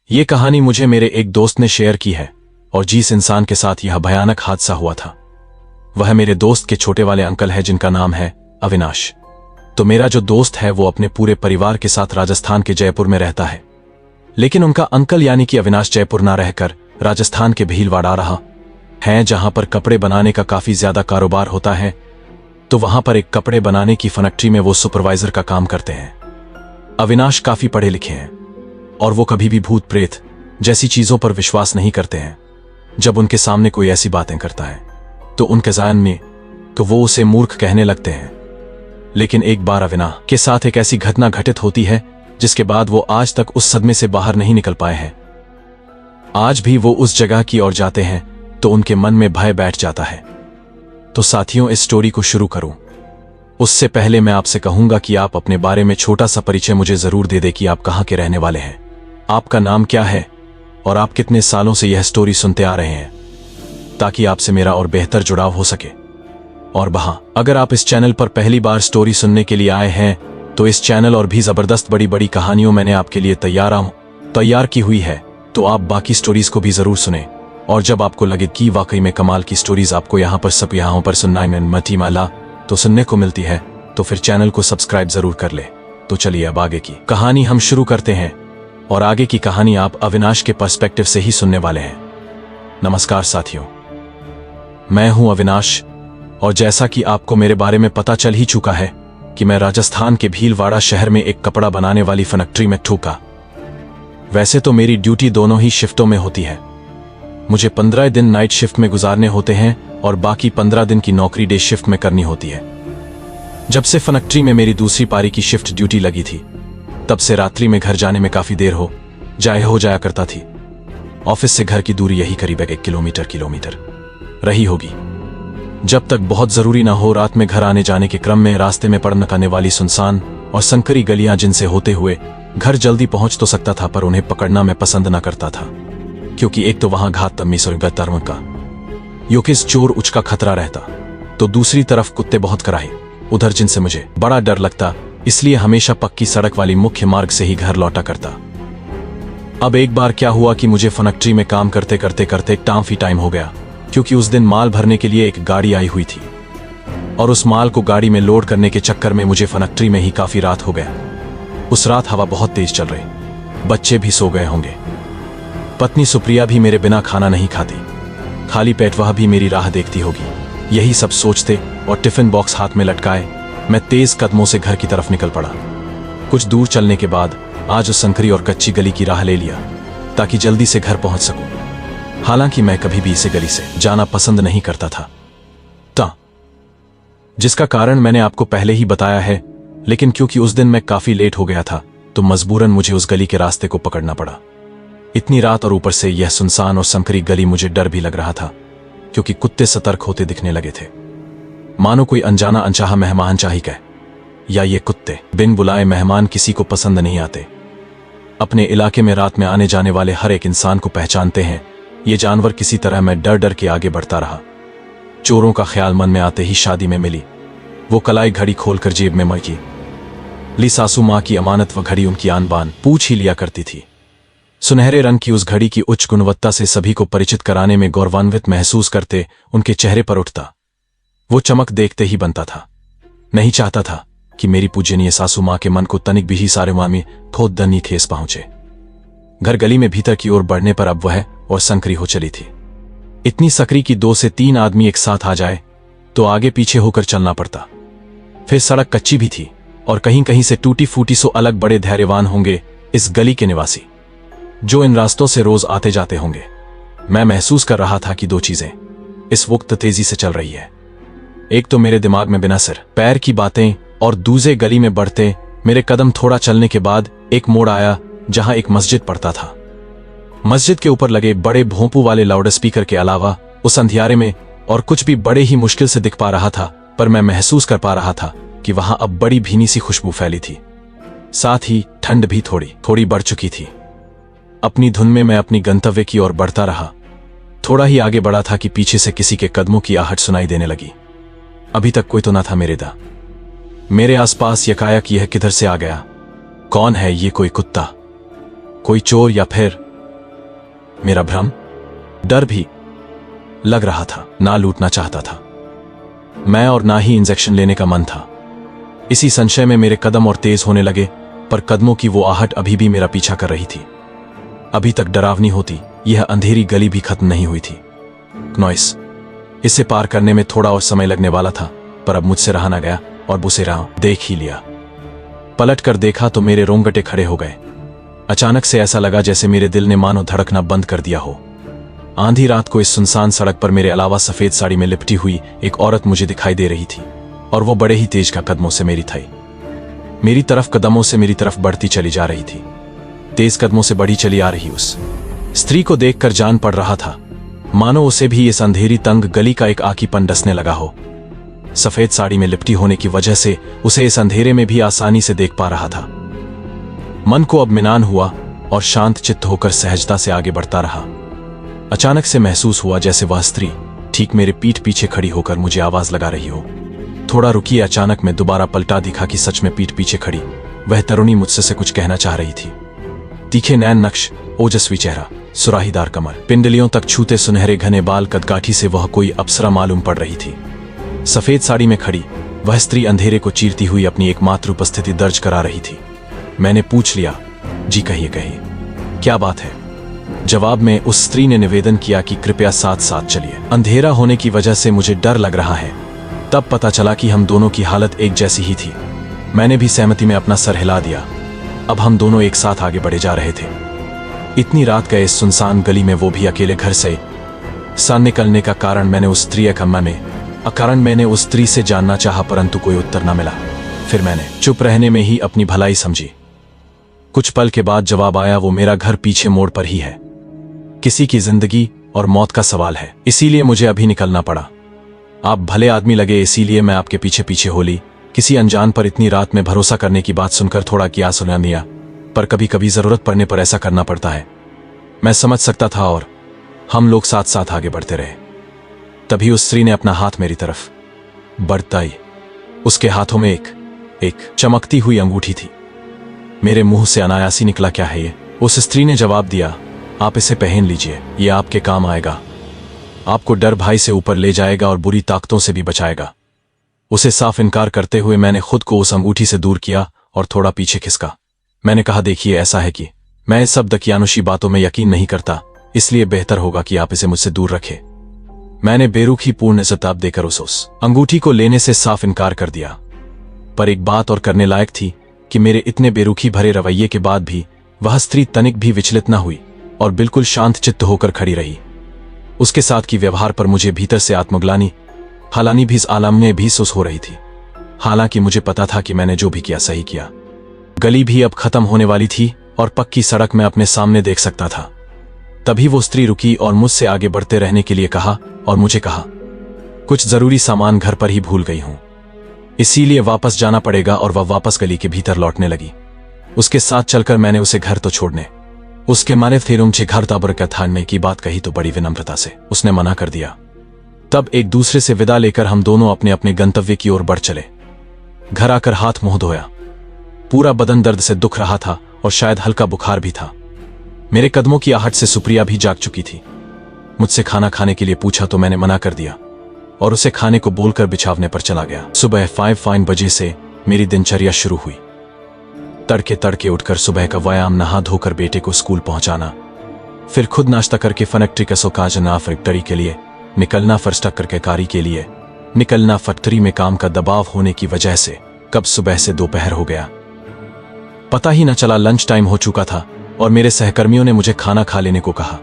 ये कहानी मुझे मेरे एक दोस्त ने शेयर की है और जिस इंसान के साथ यह भयानक हादसा हुआ था वह मेरे दोस्त के छोटे वाले अंकल है जिनका नाम है अविनाश। तो मेरा जो दोस्त है वो अपने पूरे परिवार के साथ राजस्थान के जयपुर में रहता है, लेकिन उनका अंकल यानी कि अविनाश जयपुर ना रहकर राजस्थान के भीलवाड़ा रहा है, जहां पर कपड़े बनाने का काफी ज्यादा कारोबार होता है। तो वहां पर एक कपड़े बनाने की फैक्ट्री में वो सुपरवाइजर का काम करते हैं। अविनाश काफी पढ़े लिखे हैं और वो कभी भी भूत प्रेत जैसी चीजों पर विश्वास नहीं करते हैं। जब उनके सामने कोई ऐसी बातें करता है तो उनके ज़हन में तो वो उसे मूर्ख कहने लगते हैं। लेकिन एक बार अविनाश के साथ एक ऐसी घटना घटित होती है जिसके बाद वो आज तक उस सदमे से बाहर नहीं निकल पाए हैं। आज भी वो उस जगह की ओर जाते हैं तो उनके मन में भय बैठ जाता है। तो साथियों, इस स्टोरी को शुरू करूं उससे पहले मैं आपसे कहूंगा कि आप अपने बारे में छोटा सा परिचय मुझे जरूर दे दें कि आप कहां के रहने वाले हैं, आपका नाम क्या है और आप कितने सालों से यह स्टोरी सुनते आ रहे हैं, ताकि आपसे मेरा और बेहतर जुड़ाव हो सके। और वहां अगर आप इस चैनल पर पहली बार स्टोरी सुनने के लिए आए हैं तो इस चैनल और भी जबरदस्त बड़ी बड़ी कहानियों मैंने आपके लिए तैयार की हुई है, तो आप बाकी स्टोरीज को भी जरूर सुने। और जब आपको लगे कि वाकई में कमाल की स्टोरीज आपको यहाँ पर सुनना में मटी माला तो सुनने को मिलती है, तो फिर चैनल को सब्सक्राइब जरूर कर ले। तो चलिए अब आगे की कहानी हम शुरू करते हैं और आगे की कहानी आप अविनाश के पर्सपेक्टिव से ही सुनने वाले हैं। नमस्कार साथियों, मैं हूं अविनाश और जैसा कि आपको मेरे बारे में पता चल ही चुका है कि मैं राजस्थान के भीलवाड़ा शहर में एक कपड़ा बनाने वाली फैक्ट्री में ठूका। वैसे तो मेरी ड्यूटी दोनों ही शिफ्टों में होती है। मुझे 15 दिन नाइट शिफ्ट में गुजारने होते हैं और बाकी 15 दिन की नौकरी डे शिफ्ट में करनी होती है। जब से फैक्ट्री में मेरी दूसरी पारी की शिफ्ट ड्यूटी लगी थी तब से रात्रि में घर जाने में काफी देर हो जाया करता थी। ऑफिस से घर की दूरी यही करीब 1 किलोमीटर रही होगी। जब तक बहुत जरूरी ना हो, रात में घर आने जाने के क्रम में रास्ते में पड़ने वाली सुनसान और संकरी गलियां जिनसे होते हुए घर जल्दी पहुंच तो सकता था, पर उन्हें पकड़ना मैं पसंद ना करता था, क्योंकि एक तो वहां घात तमीज और गत्तर्म का योकिस चोर उच का खतरा रहता, तो दूसरी तरफ कुत्ते बहुत कराहे उधर जिनसे मुझे बड़ा डर लगता, इसलिए हमेशा पक्की सड़क वाली मुख्य मार्ग से ही घर लौटा करता। अब एक बार क्या हुआ कि मुझे फैक्ट्री में काम करते करते टाइम हो गया, क्योंकि उस दिन माल भरने के लिए एक गाड़ी आई हुई थी और उस माल को गाड़ी में लोड करने के चक्कर में मुझे फैक्ट्री में ही काफी रात हो गया। उस रात हवा बहुत तेज चल रही, बच्चे भी सो गए होंगे। पत्नी सुप्रिया भी मेरे बिना खाना नहीं खाती, खाली पेट वह भी मेरी राह देखती होगी। यही सब सोचते और टिफिन बॉक्स हाथ में लटकाए मैं तेज कदमों से घर की तरफ निकल पड़ा। कुछ दूर चलने के बाद आज उस संकरी और कच्ची गली की राह ले लिया ताकि जल्दी से घर पहुंच सकूं। हालांकि मैं कभी भी इसे गली से जाना पसंद नहीं करता था, जिसका कारण मैंने आपको पहले ही बताया है, लेकिन क्योंकि उस दिन मैं काफी लेट हो गया था तो मजबूरन मुझे उस गली के रास्ते को पकड़ना पड़ा। इतनी रात और ऊपर से यह सुनसान और संकरी गली, मुझे डर भी लग रहा था क्योंकि कुत्ते सतर्क होते दिखने लगे थे, मानो कोई अनजाना अनचाहा मेहमान चाही कह, या ये कुत्ते बिन बुलाए मेहमान किसी को पसंद नहीं आते। अपने इलाके में रात में आने जाने वाले हर एक इंसान को पहचानते हैं ये जानवर। किसी तरह मैं डर के आगे बढ़ता रहा। चोरों का ख्याल मन में आते ही शादी में मिली वो कलाई घड़ी खोलकर जेब में मकी ली। सासू मां की अमानत व घड़ी उनकी आन बान पूछ ही लिया करती थी। सुनहरे रंग की उस घड़ी की उच्च गुणवत्ता से सभी को परिचित कराने में गौरवान्वित महसूस करते उनके चेहरे पर उठता वो चमक देखते ही बनता था। नहीं चाहता था कि मेरी पूजनीय सासू मां के मन को तनिक भी ही सारे मामी खोद दनी ठेस पहुंचे। घर गली में भीतर की ओर बढ़ने पर अब वह और संकरी हो चली थी। इतनी सकरी कि 2 से 3 आदमी एक साथ आ जाए तो आगे पीछे होकर चलना पड़ता। फिर सड़क कच्ची भी थी और कहीं कहीं से टूटी फूटी, सो अलग बड़े धैर्यवान होंगे इस गली के निवासी जो इन रास्तों से रोज आते जाते होंगे। मैं महसूस कर रहा था कि 2 चीजें इस वक्त तेजी से चल रही है। एक तो मेरे दिमाग में बिना सिर पैर की बातें, और दूसरे गली में बढ़ते मेरे कदम। थोड़ा चलने के बाद एक मोड़ आया जहां एक मस्जिद पड़ता था। मस्जिद के ऊपर लगे बड़े भोंपू वाले लाउड स्पीकर के अलावा उस अंधियारे में और कुछ भी बड़े ही मुश्किल से दिख पा रहा था, पर मैं महसूस कर पा रहा था कि वहां अब बड़ी भीनी सी खुशबू फैली थी। साथ ही ठंड भी थोड़ी बढ़ चुकी थी। अपनी धुन में मैं अपनी गंतव्य की ओर बढ़ता रहा। थोड़ा ही आगे बढ़ा था कि पीछे से किसी के कदमों की आहट सुनाई देने लगी। अभी तक कोई तो ना था मेरे आसपास। यकायक यह किधर से आ गया? कौन है ये? कोई कुत्ता, कोई चोर, या फिर मेरा भ्रम? डर भी लग रहा था। ना लूटना चाहता था मैं और ना ही इंजेक्शन लेने का मन था। इसी संशय में मेरे कदम और तेज होने लगे, पर कदमों की वो आहट अभी भी मेरा पीछा कर रही थी। अभी तक डरावनी होती यह अंधेरी गली भी खत्म नहीं हुई थी। नॉइस, इसे पार करने में थोड़ा और समय लगने वाला था, पर अब मुझसे रहा ना गया और बुसेरा देख ही लिया। पलट कर देखा तो मेरे रोंगटे खड़े हो गए। अचानक से ऐसा लगा जैसे मेरे दिल ने मानो धड़कना बंद कर दिया हो। आंधी रात को इस सुनसान सड़क पर मेरे अलावा सफेद साड़ी में लिपटी हुई एक औरत मुझे दिखाई दे रही थी, और वो बड़े ही तेज कदमों से मेरी तरफ कदमों से मेरी तरफ बढ़ती चली जा रही थी। तेज कदमों से बढ़ी चली आ रही उस स्त्री को देखकर जान पड़ रहा था मानो उसे भी इस अंधेरी तंग गली का एक आकीपन डसने लगा हो। सफेद साड़ी में लिपटी होने की वजह से उसे इस अंधेरे में भी आसानी से देख पा रहा था। मन को अब मिनान हुआ और शांत चित्त होकर सहजता से आगे बढ़ता रहा। अचानक से महसूस हुआ जैसे वह स्त्री ठीक मेरे पीठ पीछे खड़ी होकर मुझे आवाज लगा रही हो। थोड़ा रुकी, अचानक मैं दोबारा पलटा दिखा कि सच में पीठ पीछे खड़ी वह तरुणी मुझसे से कुछ कहना चाह रही थी। तीखे नैन नक्श, ओजस्वी चेहरा, सुराहीदार कमर, पिंडलियों तक छूते सुनहरे घने बाल, कदकाठी से वह कोई अप्सरा मालूम पड़ रही थी। सफेद साड़ी में खड़ी वह स्त्री अंधेरे को चीरती हुई अपनी एकमात्र उपस्थिति दर्ज करा रही थी। मैंने पूछ लिया, जी कहिए कहिए, क्या बात है? जवाब में उस स्त्री ने निवेदन किया कि कृपया साथ साथ चलिए, अंधेरा होने की वजह से मुझे डर लग रहा है। तब पता चला कि हम दोनों की हालत एक जैसी ही थी। मैंने भी सहमति में अपना सर हिला दिया। अब हम दोनों एक साथ आगे बढ़े जा रहे थे। इतनी रात गए इस सुनसान गली में, वो भी अकेले घर से सा निकलने का कारण मैंने उस स्त्री से जानना चाहा, परंतु कोई उत्तर न मिला। फिर मैंने चुप रहने में ही अपनी भलाई समझी। कुछ पल के बाद जवाब आया, वो मेरा घर पीछे मोड़ पर ही है। किसी की जिंदगी और मौत का सवाल है, इसीलिए मुझे अभी निकलना पड़ा। आप भले आदमी लगे, इसीलिए मैं आपके पीछे पीछे हो ली। किसी अनजान पर इतनी रात में भरोसा करने की बात सुनकर थोड़ा किया सुना दिया, पर कभी कभी जरूरत पड़ने पर ऐसा करना पड़ता है। मैं समझ सकता था और हम लोग साथ साथ आगे बढ़ते रहे। तभी उस स्त्री ने अपना हाथ मेरी तरफ बढ़ता ही, उसके हाथों में एक चमकती हुई अंगूठी थी। मेरे मुंह से अनायासी निकला, क्या है ये? उस स्त्री ने जवाब दिया, आप इसे पहन लीजिए, ये आपके काम आएगा। आपको डर भाई से ऊपर ले जाएगा और बुरी ताकतों से भी बचाएगा। उसे साफ इनकार करते हुए मैंने खुद को उस अंगूठी से दूर किया और थोड़ा पीछे खिसका। मैंने कहा, देखिए, ऐसा है कि मैं इस सब दकियानुशी बातों में यकीन नहीं करता, इसलिए बेहतर होगा कि आप इसे मुझसे दूर रखें। मैंने बेरुखी पूर्ण जताब देकर उस अंगूठी को लेने से साफ इनकार कर दिया। पर एक बात और करने लायक थी कि मेरे इतने बेरुखी भरे रवैये के बाद भी वह स्त्री तनिक भी विचलित न हुई और बिल्कुल शांत चित्त होकर खड़ी रही। उसके साथ की व्यवहार पर मुझे भीतर से आत्मग्लानि, हालांकि भी इस आलम में भी सुस हो रही थी। हालांकि मुझे पता था कि मैंने जो भी किया सही किया। गली भी अब खत्म होने वाली थी और पक्की सड़क मैं अपने सामने देख सकता था। तभी वो स्त्री रुकी और मुझसे आगे बढ़ते रहने के लिए कहा और मुझे कहा, कुछ जरूरी सामान घर पर ही भूल गई हूं, इसीलिए वापस जाना पड़ेगा। और वह वापस गली के भीतर लौटने लगी। उसके साथ चलकर मैंने उसे घर तो छोड़ने, उसके माने फिर मुझे घर ताबर का थाने की बात कही तो बड़ी विनम्रता से उसने मना कर दिया। तब एक दूसरे से विदा लेकर हम दोनों अपने अपने गंतव्य की ओर बढ़ चले। घर आकर हाथ मुंह धोया। पूरा बदन दर्द से दुख रहा था और शायद हल्का बुखार भी था। मेरे कदमों की आहट से सुप्रिया भी जाग चुकी थी। मुझसे खाना खाने के लिए पूछा तो मैंने मना कर दिया और उसे खाने को बोलकर बिछावने पर चला गया। सुबह 5 बजे से मेरी दिनचर्या शुरू हुई। तड़के तड़के उठकर सुबह का व्यायाम, नहा धोकर बेटे को स्कूल पहुंचाना, फिर खुद नाश्ता करके फैक्ट्री का सोकाजना फैक्ट्री के लिए निकलना, फर्स्ट करके कारी के लिए निकलना। फैक्ट्री में काम का दबाव होने की वजह से कब सुबह से दोपहर हो गया पता ही न चला। लंच टाइम हो चुका था और मेरे सहकर्मियों ने मुझे खाना खा लेने को कहा।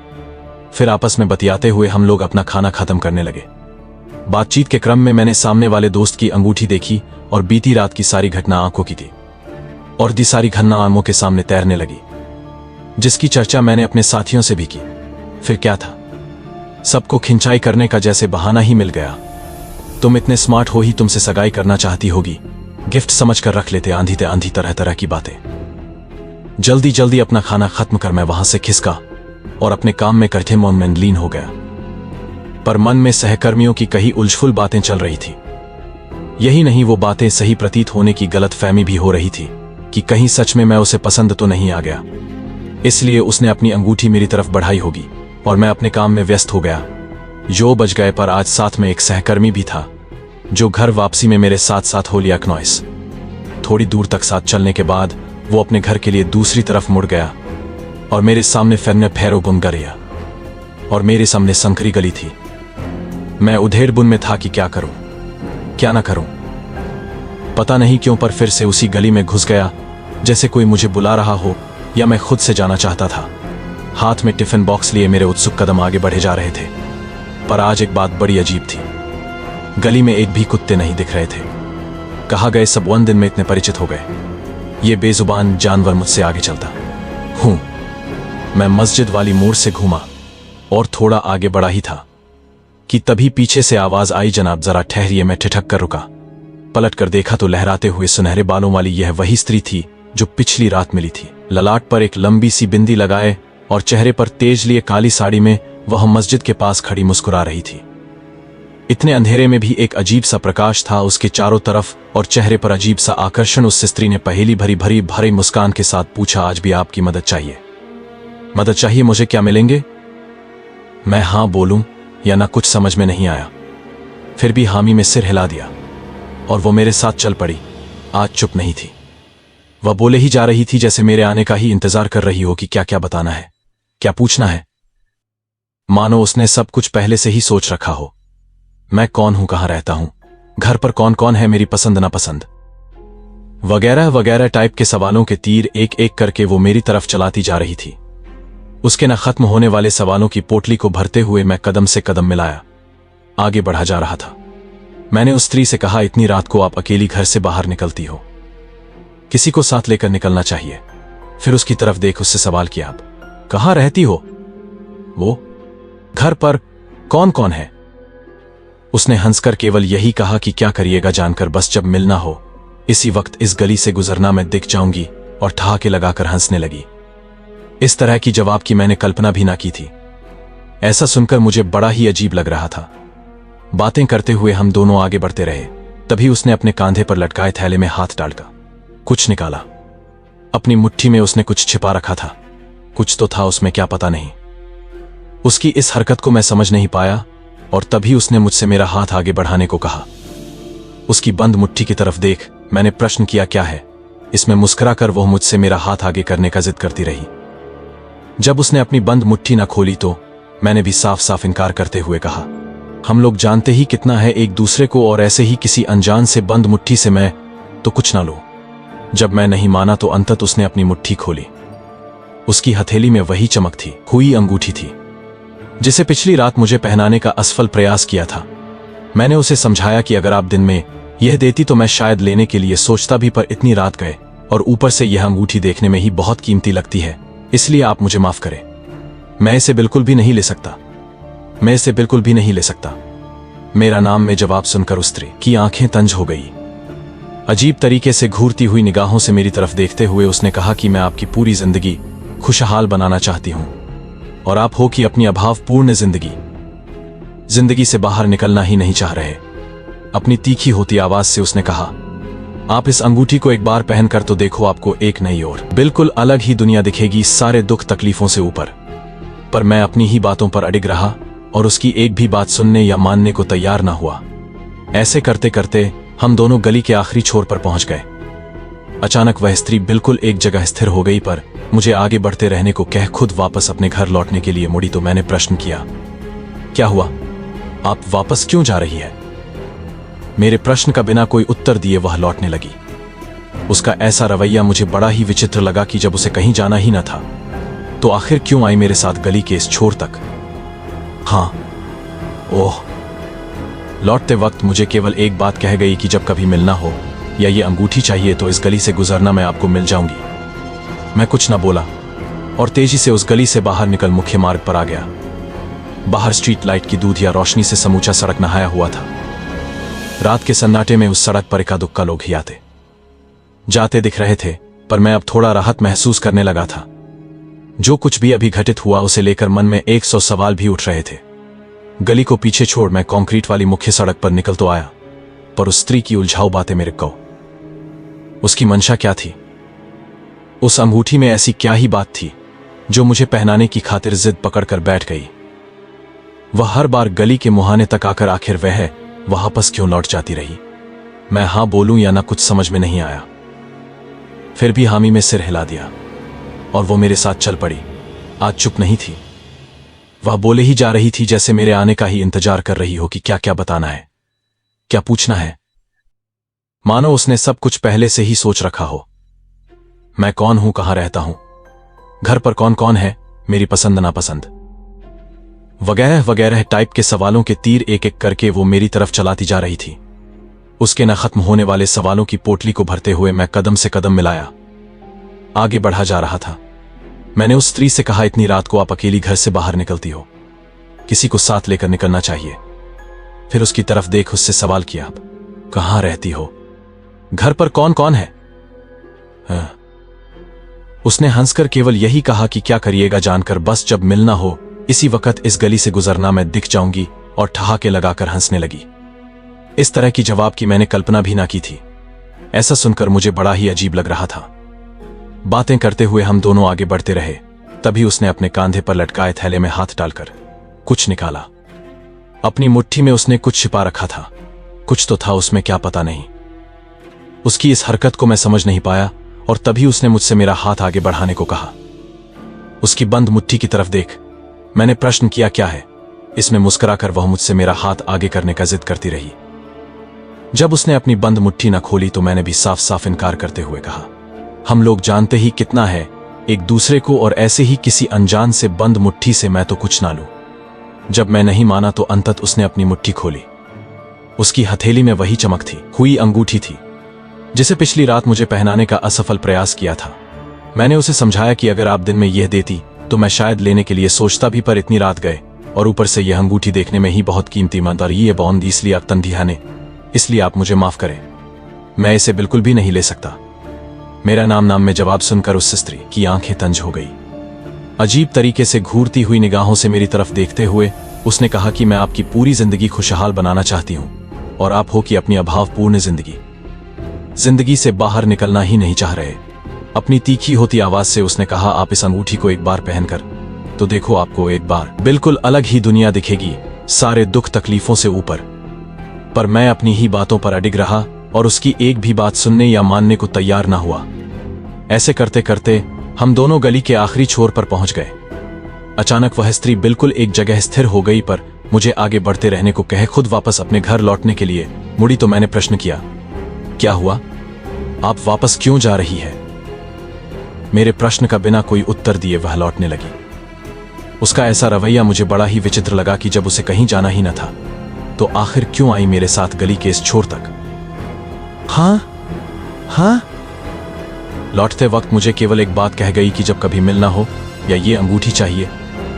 फिर आपस में बतियाते हुए हम लोग अपना खाना खत्म करने लगे। बातचीत के क्रम में मैंने सामने वाले दोस्त की अंगूठी देखी और बीती रात की सारी घटना आंखों की थी और दी सारी घटना आंखों के सामने तैरने लगी, जिसकी चर्चा मैंने अपने साथियों से भी की। फिर क्या था, सबको खिंचाई करने का जैसे बहाना ही मिल गया। तुम इतने स्मार्ट हो ही तुमसे सगाई करना चाहती होगी, गिफ्ट समझकर रख लेते। आंधी ते आंधी तरह तरह की बातें। जल्दी जल्दी अपना खाना खत्म कर मैं वहां से खिसका और अपने काम में करते मन में लीन हो गया। पर मन में सहकर्मियों की कई उलझफुल बातें चल रही थी। यही नहीं, वो बातें सही प्रतीत होने की गलतफहमी भी हो रही थी कि कहीं सच में मैं उसे पसंद तो नहीं आ गया, इसलिए उसने अपनी अंगूठी मेरी तरफ बढ़ाई होगी और मैं अपने काम में व्यस्त हो गया। जो बच गए, पर आज साथ में एक सहकर्मी भी था जो घर वापसी में मेरे साथ साथ हो लिया नॉइस। थोड़ी दूर तक साथ चलने के बाद वो अपने घर के लिए दूसरी तरफ मुड़ गया और मेरे सामने फिरने फेरो बुन गया और मेरे सामने संकरी गली थी। मैं उधेड़ बुन में था कि क्या करूं क्या ना करूं। पता नहीं क्यों, पर फिर से उसी गली में घुस गया जैसे कोई मुझे बुला रहा हो या मैं खुद से जाना चाहता था। हाथ में टिफिन बॉक्स लिए मेरे उत्सुक कदम आगे बढ़े जा रहे थे। पर आज एक बात बड़ी अजीब थी। गली में एक भी कुत्ते नहीं दिख रहे थे। कहा गए सब 1 दिन में इतने परिचित हो गए। ये बेजुबान जानवर मुझसे आगे चलता हूं। मैं मस्जिद वाली मोड़ से घूमा और थोड़ा आगे बढ़ा ही था कि तभी पीछे से आवाज आई, जनाब जरा ठहरिए। मैं ठिठक कर रुका। पलट कर देखा तो लहराते हुए सुनहरे बालों वाली यह वही स्त्री थी जो पिछली रात मिली थी। ललाट पर एक लंबी सी बिंदी लगाए और चेहरे पर तेज लिए काली साड़ी में वह मस्जिद के पास खड़ी मुस्कुरा रही थी। इतने अंधेरे में भी एक अजीब सा प्रकाश था उसके चारों तरफ और चेहरे पर अजीब सा आकर्षण। उस स्त्री ने पहेली भरी मुस्कान के साथ पूछा, आज भी आपकी मदद चाहिए? मदद चाहिए मुझे? क्या मिलेंगे? मैं हां बोलूं या ना, कुछ समझ में नहीं आया। फिर भी हामी में सिर हिला दिया और वो मेरे साथ चल पड़ी। आज चुप नहीं थी। वह बोले ही जा रही थी जैसे मेरे आने का ही इंतजार कर रही हो कि क्या क्या बताना है, क्या पूछना है। मानो उसने सब कुछ पहले से ही सोच रखा हो। मैं कौन हूं, कहां रहता हूं, घर पर कौन कौन है, मेरी पसंद नापसंद वगैरह वगैरह टाइप के सवालों के तीर एक एक करके वो मेरी तरफ चलाती जा रही थी। उसके न खत्म होने वाले सवालों की पोटली को भरते हुए मैं कदम से कदम मिलाया आगे बढ़ा जा रहा था। मैंने उस स्त्री से कहा, इतनी रात को आप अकेली घर से बाहर निकलती हो, किसी को साथ लेकर निकलना चाहिए। फिर उसकी तरफ देख उससे सवाल किया, आप कहां रहती हो? वो घर पर कौन कौन है? उसने हंसकर केवल यही कहा कि क्या करिएगा जानकर, बस जब मिलना हो इसी वक्त इस गली से गुजरना, मैं दिख जाऊंगी। और ठहाके लगाकर हंसने लगी। इस तरह की जवाब की मैंने कल्पना भी ना की थी। ऐसा सुनकर मुझे बड़ा ही अजीब लग रहा था। बातें करते हुए हम दोनों आगे बढ़ते रहे। तभी उसने अपने कांधे पर लटकाए थैले में हाथ डालकर कुछ निकाला। अपनी मुट्ठी में उसने कुछ छिपा रखा था। कुछ तो था उसमें, क्या पता नहीं। उसकी इस हरकत को मैं समझ नहीं पाया और तभी उसने मुझसे मेरा हाथ आगे बढ़ाने को कहा। उसकी बंद मुट्ठी की तरफ देख मैंने प्रश्न किया, क्या है इसमें? मुस्कुराकर वह मुझसे मेरा हाथ आगे करने का जिद करती रही। जब उसने अपनी बंद मुट्ठी न खोली तो मैंने भी साफ साफ इनकार करते हुए कहा, हम लोग जानते ही कितना है एक दूसरे को, और ऐसे ही किसी अनजान से बंद मुट्ठी से मैं तो कुछ ना लूं। जब मैं नहीं माना तो अंतत उसने अपनी मुट्ठी खोली। उसकी हथेली में वही चमक थी, हुई अंगूठी थी जिसे पिछली रात मुझे पहनाने का असफल प्रयास किया था। मैंने उसे समझाया कि अगर आप दिन में यह देती तो मैं शायद लेने के लिए सोचता भी, पर इतनी रात गए और ऊपर से यह अंगूठी देखने में ही बहुत कीमती लगती है, इसलिए आप मुझे माफ करें। मैं इसे बिल्कुल भी नहीं ले सकता, मैं इसे बिल्कुल भी नहीं ले सकता। मेरा नाम में जवाब सुनकर उस स्त्री की आंखें तंज हो गई। अजीब तरीके से घूरती हुई निगाहों से मेरी तरफ देखते हुए उसने कहा कि मैं आपकी पूरी जिंदगी खुशहाल बनाना चाहती हूं और आप हो कि अपनी अभावपूर्ण जिंदगी से बाहर निकलना ही नहीं चाह रहे। अपनी तीखी होती आवाज से उसने कहा, आप इस अंगूठी को एक बार पहनकर तो देखो, आपको एक नई और बिल्कुल अलग ही दुनिया दिखेगी, सारे दुख तकलीफों से ऊपर। पर मैं अपनी ही बातों पर अडिग रहा और उसकी एक भी बात सुनने या मानने को तैयार ना हुआ। ऐसे करते करते हम दोनों गली के आखिरी छोर पर पहुंच गए। अचानक वह स्त्री बिल्कुल एक जगह स्थिर हो गई, पर मुझे आगे बढ़ते रहने को कह खुद वापस अपने घर लौटने के लिए मुड़ी। तो मैंने प्रश्न किया, क्या हुआ, आप वापस क्यों जा रही है? मेरे प्रश्न का बिना कोई उत्तर दिए वह लौटने लगी। उसका ऐसा रवैया मुझे बड़ा ही विचित्र लगा कि जब उसे कहीं जाना ही न था तो आखिर क्यों आई मेरे साथ गली के इस छोर तक। हां, ओह, लौटते वक्त मुझे केवल एक बात कह गई कि जब कभी मिलना हो या ये अंगूठी चाहिए तो इस गली से गुजरना, मैं आपको मिल जाऊंगी। मैं कुछ न बोला और तेजी से उस गली से बाहर निकल मुख्य मार्ग पर आ गया। बाहर स्ट्रीट लाइट की दूधिया रोशनी से समूचा सड़क नहाया हुआ था। रात के सन्नाटे में उस सड़क पर इक्का दुक्का लोग ही आते जाते दिख रहे थे, पर मैं अब थोड़ा राहत महसूस करने लगा था। जो कुछ भी अभी घटित हुआ उसे लेकर मन में 100 सवाल भी उठ रहे थे। गली को पीछे छोड़ मैं कंक्रीट वाली मुख्य सड़क पर निकल तो आया, पर उस स्त्री की उलझाऊ बातें मेरे को, उसकी मंशा क्या थी? उस अंगूठी में ऐसी क्या ही बात थी जो मुझे पहनाने की खातिर जिद पकड़कर बैठ गई। वह हर बार गली के मुहाने तक आकर आखिर वह वापस क्यों लौट जाती रही। मैं हाँ बोलूं या ना कुछ समझ में नहीं आया। फिर भी हामी में सिर हिला दिया और वो मेरे साथ चल पड़ी। आज चुप नहीं थी, वह बोले ही जा रही थी जैसे मेरे आने का ही इंतजार कर रही हो कि क्या क्या बताना है, क्या पूछना है। मानो उसने सब कुछ पहले से ही सोच रखा हो। मैं कौन हूं, कहां रहता हूं, घर पर कौन कौन है, मेरी पसंद नापसंद वगैरह वगैरह टाइप के सवालों के तीर एक एक करके वो मेरी तरफ चलाती जा रही थी। उसके न खत्म होने वाले सवालों की पोटली को भरते हुए मैं कदम से कदम मिलाया आगे बढ़ा जा रहा था। मैंने उस स्त्री से कहा, इतनी रात को आप अकेली घर से बाहर निकलती हो, किसी को साथ लेकर निकलना चाहिए। फिर उसकी तरफ देख उससे सवाल किया, आप कहां रहती हो, घर पर कौन कौन है। उसने हंसकर केवल यही कहा कि क्या करिएगा जानकर, बस जब मिलना हो इसी वक्त इस गली से गुजरना, मैं दिख जाऊंगी, और ठहाके लगाकर हंसने लगी। इस तरह की जवाब की मैंने कल्पना भी ना की थी। ऐसा सुनकर मुझे बड़ा ही अजीब लग रहा था। बातें करते हुए हम दोनों आगे बढ़ते रहे। तभी उसने अपने कांधे पर लटकाए थैले में हाथ डालकर कुछ निकाला। अपनी मुट्ठी में उसने कुछ छिपा रखा था। कुछ तो था उसमें, क्या पता नहीं। उसकी इस हरकत को मैं समझ नहीं पाया और तभी उसने मुझसे मेरा हाथ आगे बढ़ाने को कहा। उसकी बंद मुट्ठी की तरफ देख। मैंने प्रश्न किया, क्या है। इसमें मुस्कुराकर वह मुझसे मेरा हाथ आगे करने का जिद करती रही। जब उसने अपनी बंद मुट्ठी न खोली तो मैंने भी साफ साफ इनकार करते हुए कहा, हम लोग जानते ही कितना है एक दूसरे को, और ऐसे ही किसी अनजान से बंद मुट्ठी से मैं तो कुछ ना लूं। जब मैं नहीं माना तो अंतत उसने अपनी मुट्ठी खोली। उसकी हथेली में वही चमक थी, हुई अंगूठी थी जिसे पिछली रात मुझे पहनाने का असफल प्रयास किया था। मैंने उसे समझाया कि अगर आप दिन में यह देती तो मैं शायद लेने के लिए सोचता भी, पर इतनी रात गए और ऊपर से यह अंगूठी देखने में ही बहुत कीमतीमंद, और ये बौंद इसलिए अक्तंधियाने, इसलिए आप मुझे माफ करें, मैं इसे बिल्कुल भी नहीं ले सकता। मेरा नाम में जवाब सुनकर उस स्त्री की आंखें तंज हो गई। अजीब तरीके से घूरती हुई निगाहों से मेरी तरफ देखते हुए उसने कहा कि मैं आपकी पूरी जिंदगी खुशहाल बनाना चाहती हूं और आप हो कि अपनी अभावपूर्ण जिंदगी से बाहर निकलना ही नहीं चाह रहे। अपनी तीखी होती आवाज से उसने कहा, आप इस अंगूठी को एक बार पहनकर तो देखो, आपको एक बार बिल्कुल अलग ही दुनिया दिखेगी, सारे दुख तकलीफों से ऊपर। पर मैं अपनी ही बातों पर अडिग रहा और उसकी एक भी बात सुनने या मानने को तैयार ना हुआ। ऐसे करते करते हम दोनों गली के आखिरी छोर पर पहुंच गए। अचानक वह स्त्री बिल्कुल एक जगह स्थिर हो गई, पर मुझे आगे बढ़ते रहने को कहे खुद वापस अपने घर लौटने के लिए मुड़ी तो मैंने प्रश्न किया, क्या हुआ, आप वापस क्यों जा रही है। मेरे प्रश्न का बिना कोई उत्तर दिए वह लौटने लगी। उसका ऐसा रवैया मुझे बड़ा ही विचित्र लगा कि जब उसे कहीं जाना ही न था तो आखिर क्यों आई मेरे साथ गली के इस छोर तक। हाँ लौटते वक्त मुझे केवल एक बात कह गई कि जब कभी मिलना हो या ये अंगूठी चाहिए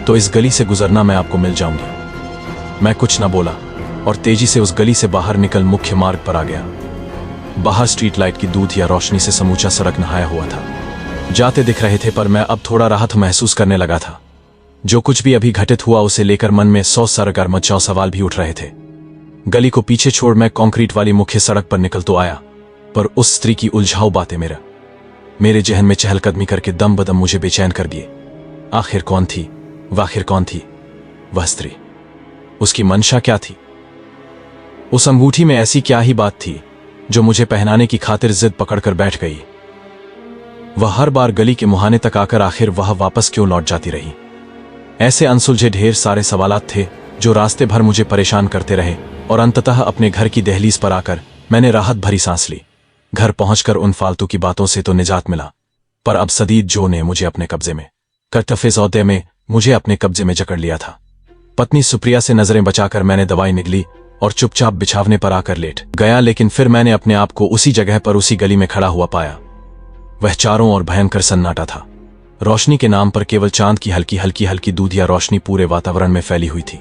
तो इस गली से गुजरना, मैं आपको मिल जाऊंगी। मैं कुछ न बोला और तेजी से उस गली से बाहर निकल मुख्य मार्ग पर आ गया। बाहर स्ट्रीट लाइट की दूध या रोशनी से समूचा सड़क नहाया हुआ था। जाते दिख रहे थे, पर मैं अब थोड़ा राहत महसूस करने लगा था। जो कुछ भी अभी घटित हुआ उसे लेकर मन में 100 सरगर्म सवाल भी उठ रहे थे। गली को पीछे छोड़ मैं कंक्रीट वाली मुख्य सड़क पर निकल तो आया, पर उस स्त्री की उलझाऊ बातें मेरे जहन में चहलकदमी करके दम बदम मुझे बेचैन कर दिए। आखिर कौन थी वह स्त्री, उसकी मंशा क्या थी। उस अंगूठी में ऐसी क्या ही बात थी जो मुझे पहनाने की खातिर जिद पकड़कर बैठ गई। वह हर बार गली के मुहाने तक आकर आखिर वह वापस क्यों लौट जाती रही। ऐसे अनसुलझे ढेर सारे सवालात थे जो रास्ते भर मुझे परेशान करते रहे, और अंततः अपने घर की दहलीज पर आकर मैंने राहत भरी सांस ली। घर पहुंचकर उन फालतू की बातों से तो निजात मिला, पर अब सदीद जो ने मुझे अपने कब्जे में करतफे में मुझे अपने कब्जे में जकड़ लिया था। पत्नी सुप्रिया से नजरें बचाकर मैंने दवाई निगली और चुपचाप बिछावने पर आकर लेट गया, लेकिन फिर मैंने अपने आप को उसी जगह पर उसी गली में खड़ा हुआ पाया। वह चारों ओर भयंकर सन्नाटा था। रोशनी के नाम पर केवल चांद की हल्की हल्की हल्की दूधिया रोशनी पूरे वातावरण में फैली हुई थी।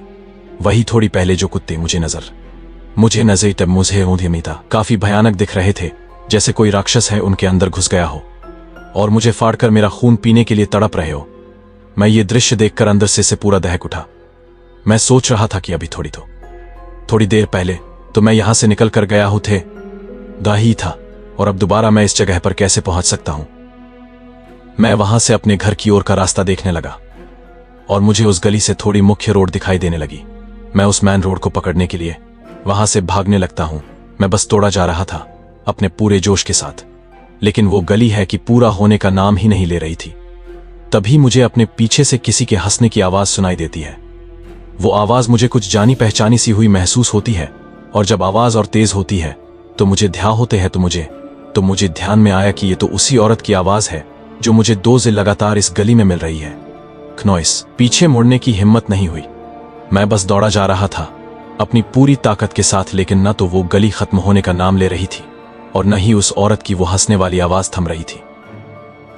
वही थोड़ी पहले जो कुत्ते मुझे नजर तब मुझे ऊंधीमीता काफी भयानक दिख रहे थे, जैसे कोई राक्षस है उनके अंदर घुस गया हो और मुझे फाड़कर मेरा खून पीने के लिए तड़प रहे हो। मैं ये दृश्य देखकर अंदर से पूरा दहक उठा। मैं सोच रहा था कि अभी थोड़ी देर पहले तो मैं यहां से निकल कर गया हूं था, और अब दोबारा मैं इस जगह पर कैसे पहुंच सकता हूं। मैं वहां से अपने घर की ओर का रास्ता देखने लगा और मुझे उस गली से थोड़ी मुख्य रोड दिखाई देने लगी। मैं उस मेन रोड को पकड़ने के लिए वहां से भागने लगता हूं। मैं बस दौड़ा जा रहा था अपने पूरे जोश के साथ, लेकिन वो गली है कि पूरा होने का नाम ही नहीं ले रही थी। तभी मुझे अपने पीछे से किसी के हंसने की आवाज सुनाई देती है। वो आवाज मुझे कुछ जानी पहचानी सी हुई महसूस होती है, और जब आवाज और तेज होती है तो मुझे ध्यान में आया कि ये तो उसी औरत की आवाज है जो मुझे 2 दिन लगातार इस गली में मिल रही है। खनौइस पीछे मुड़ने की हिम्मत नहीं हुई। मैं बस दौड़ा जा रहा था अपनी पूरी ताकत के साथ, लेकिन न तो वो गली खत्म होने का नाम ले रही थी और न ही उस औरत की वो हंसने वाली आवाज थम रही थी।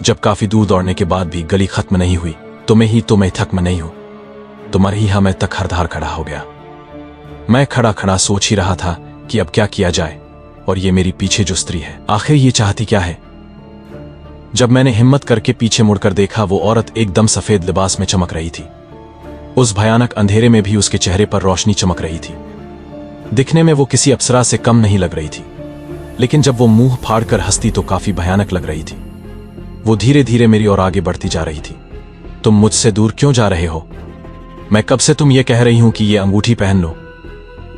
जब काफी दूर दौड़ने के बाद भी गली खत्म नहीं हुई तो मैं थक में नहीं हूं तो मर ही मैं तक हरधार खड़ा हो गया। मैं खड़ा खड़ा सोच ही रहा था कि अब क्या किया जाए, और ये मेरी पीछे जो स्त्री है आखिर ये चाहती क्या है। जब मैंने हिम्मत करके पीछे मुड़कर देखा, वो औरत एकदम सफेद लिबास में चमक रही थी। उस भयानक अंधेरे में भी उसके चेहरे पर रोशनी चमक रही थी। दिखने में वो किसी अप्सरा से कम नहीं लग रही थी, लेकिन जब वो मुंह फाड़कर हंसती तो काफी भयानक लग रही थी। वो धीरे धीरे मेरी ओर आगे बढ़ती जा रही थी। तुम मुझसे दूर क्यों जा रहे हो? मैं कब से तुम ये कह रही हूं कि ये अंगूठी पहन लो,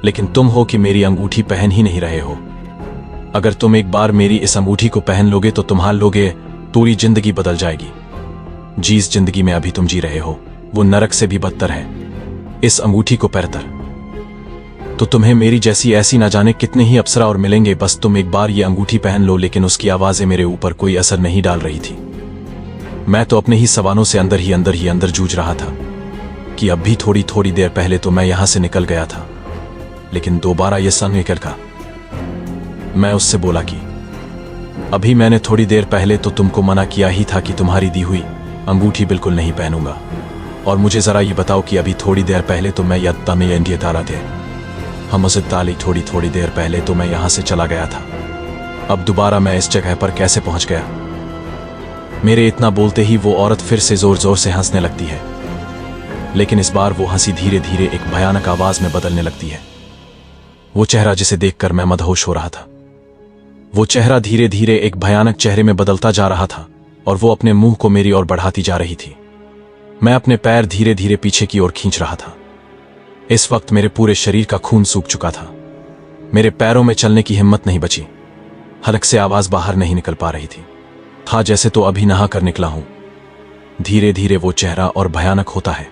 लेकिन तुम हो कि मेरी अंगूठी पहन ही नहीं रहे हो। अगर तुम एक बार मेरी इस अंगूठी को पहन लोगे तो तुम्हारे लोगे पूरी जिंदगी बदल जाएगी। जिस जिंदगी में अभी तुम जी रहे हो वो नरक से भी बदतर है, इस अंगूठी को पहनकर तो तुम्हें मेरी जैसी ऐसी ना जाने कितने ही अप्सरा और मिलेंगे। बस तुम एक बार ये अंगूठी पहन लो। लेकिन उसकी आवाजें मेरे ऊपर कोई असर नहीं डाल रही थी। मैं तो अपने ही सवालों से अंदर जूझ रहा था कि अब भी थोड़ी देर पहले तो मैं यहां से निकल गया था, लेकिन दोबारा ये सन निकल का। मैं उससे बोला कि अभी मैंने थोड़ी देर पहले तो तुमको मना किया ही था कि तुम्हारी दी हुई अंगूठी बिल्कुल नहीं पहनूंगा, और मुझे जरा ये बताओ कि अभी थोड़ी देर पहले तो मैं यत्ता में इंडिया तारा थे। हम उसे ताली थोड़ी देर पहले तो मैं यहां से चला गया था। अब दोबारा मैं इस जगह पर कैसे पहुंच गया? मेरे इतना बोलते ही वो औरत फिर से जोर जोर से हंसने लगती है, लेकिन इस बार वो हंसी धीरे धीरे एक भयानक आवाज में बदलने लगती है। वो चेहरा जिसे देखकर मैं मदहोश हो रहा था, वो चेहरा धीरे धीरे एक भयानक चेहरे में बदलता जा रहा था, और वो अपने मुंह को मेरी ओर बढ़ाती जा रही थी। मैं अपने पैर धीरे धीरे पीछे की ओर खींच रहा था। इस वक्त मेरे पूरे शरीर का खून सूख चुका था। मेरे पैरों में चलने की हिम्मत नहीं बची। हलक से आवाज बाहर नहीं निकल पा रही थी। था जैसे तो अभी नहा कर निकला हूं। धीरे धीरे वो चेहरा और भयानक होता है,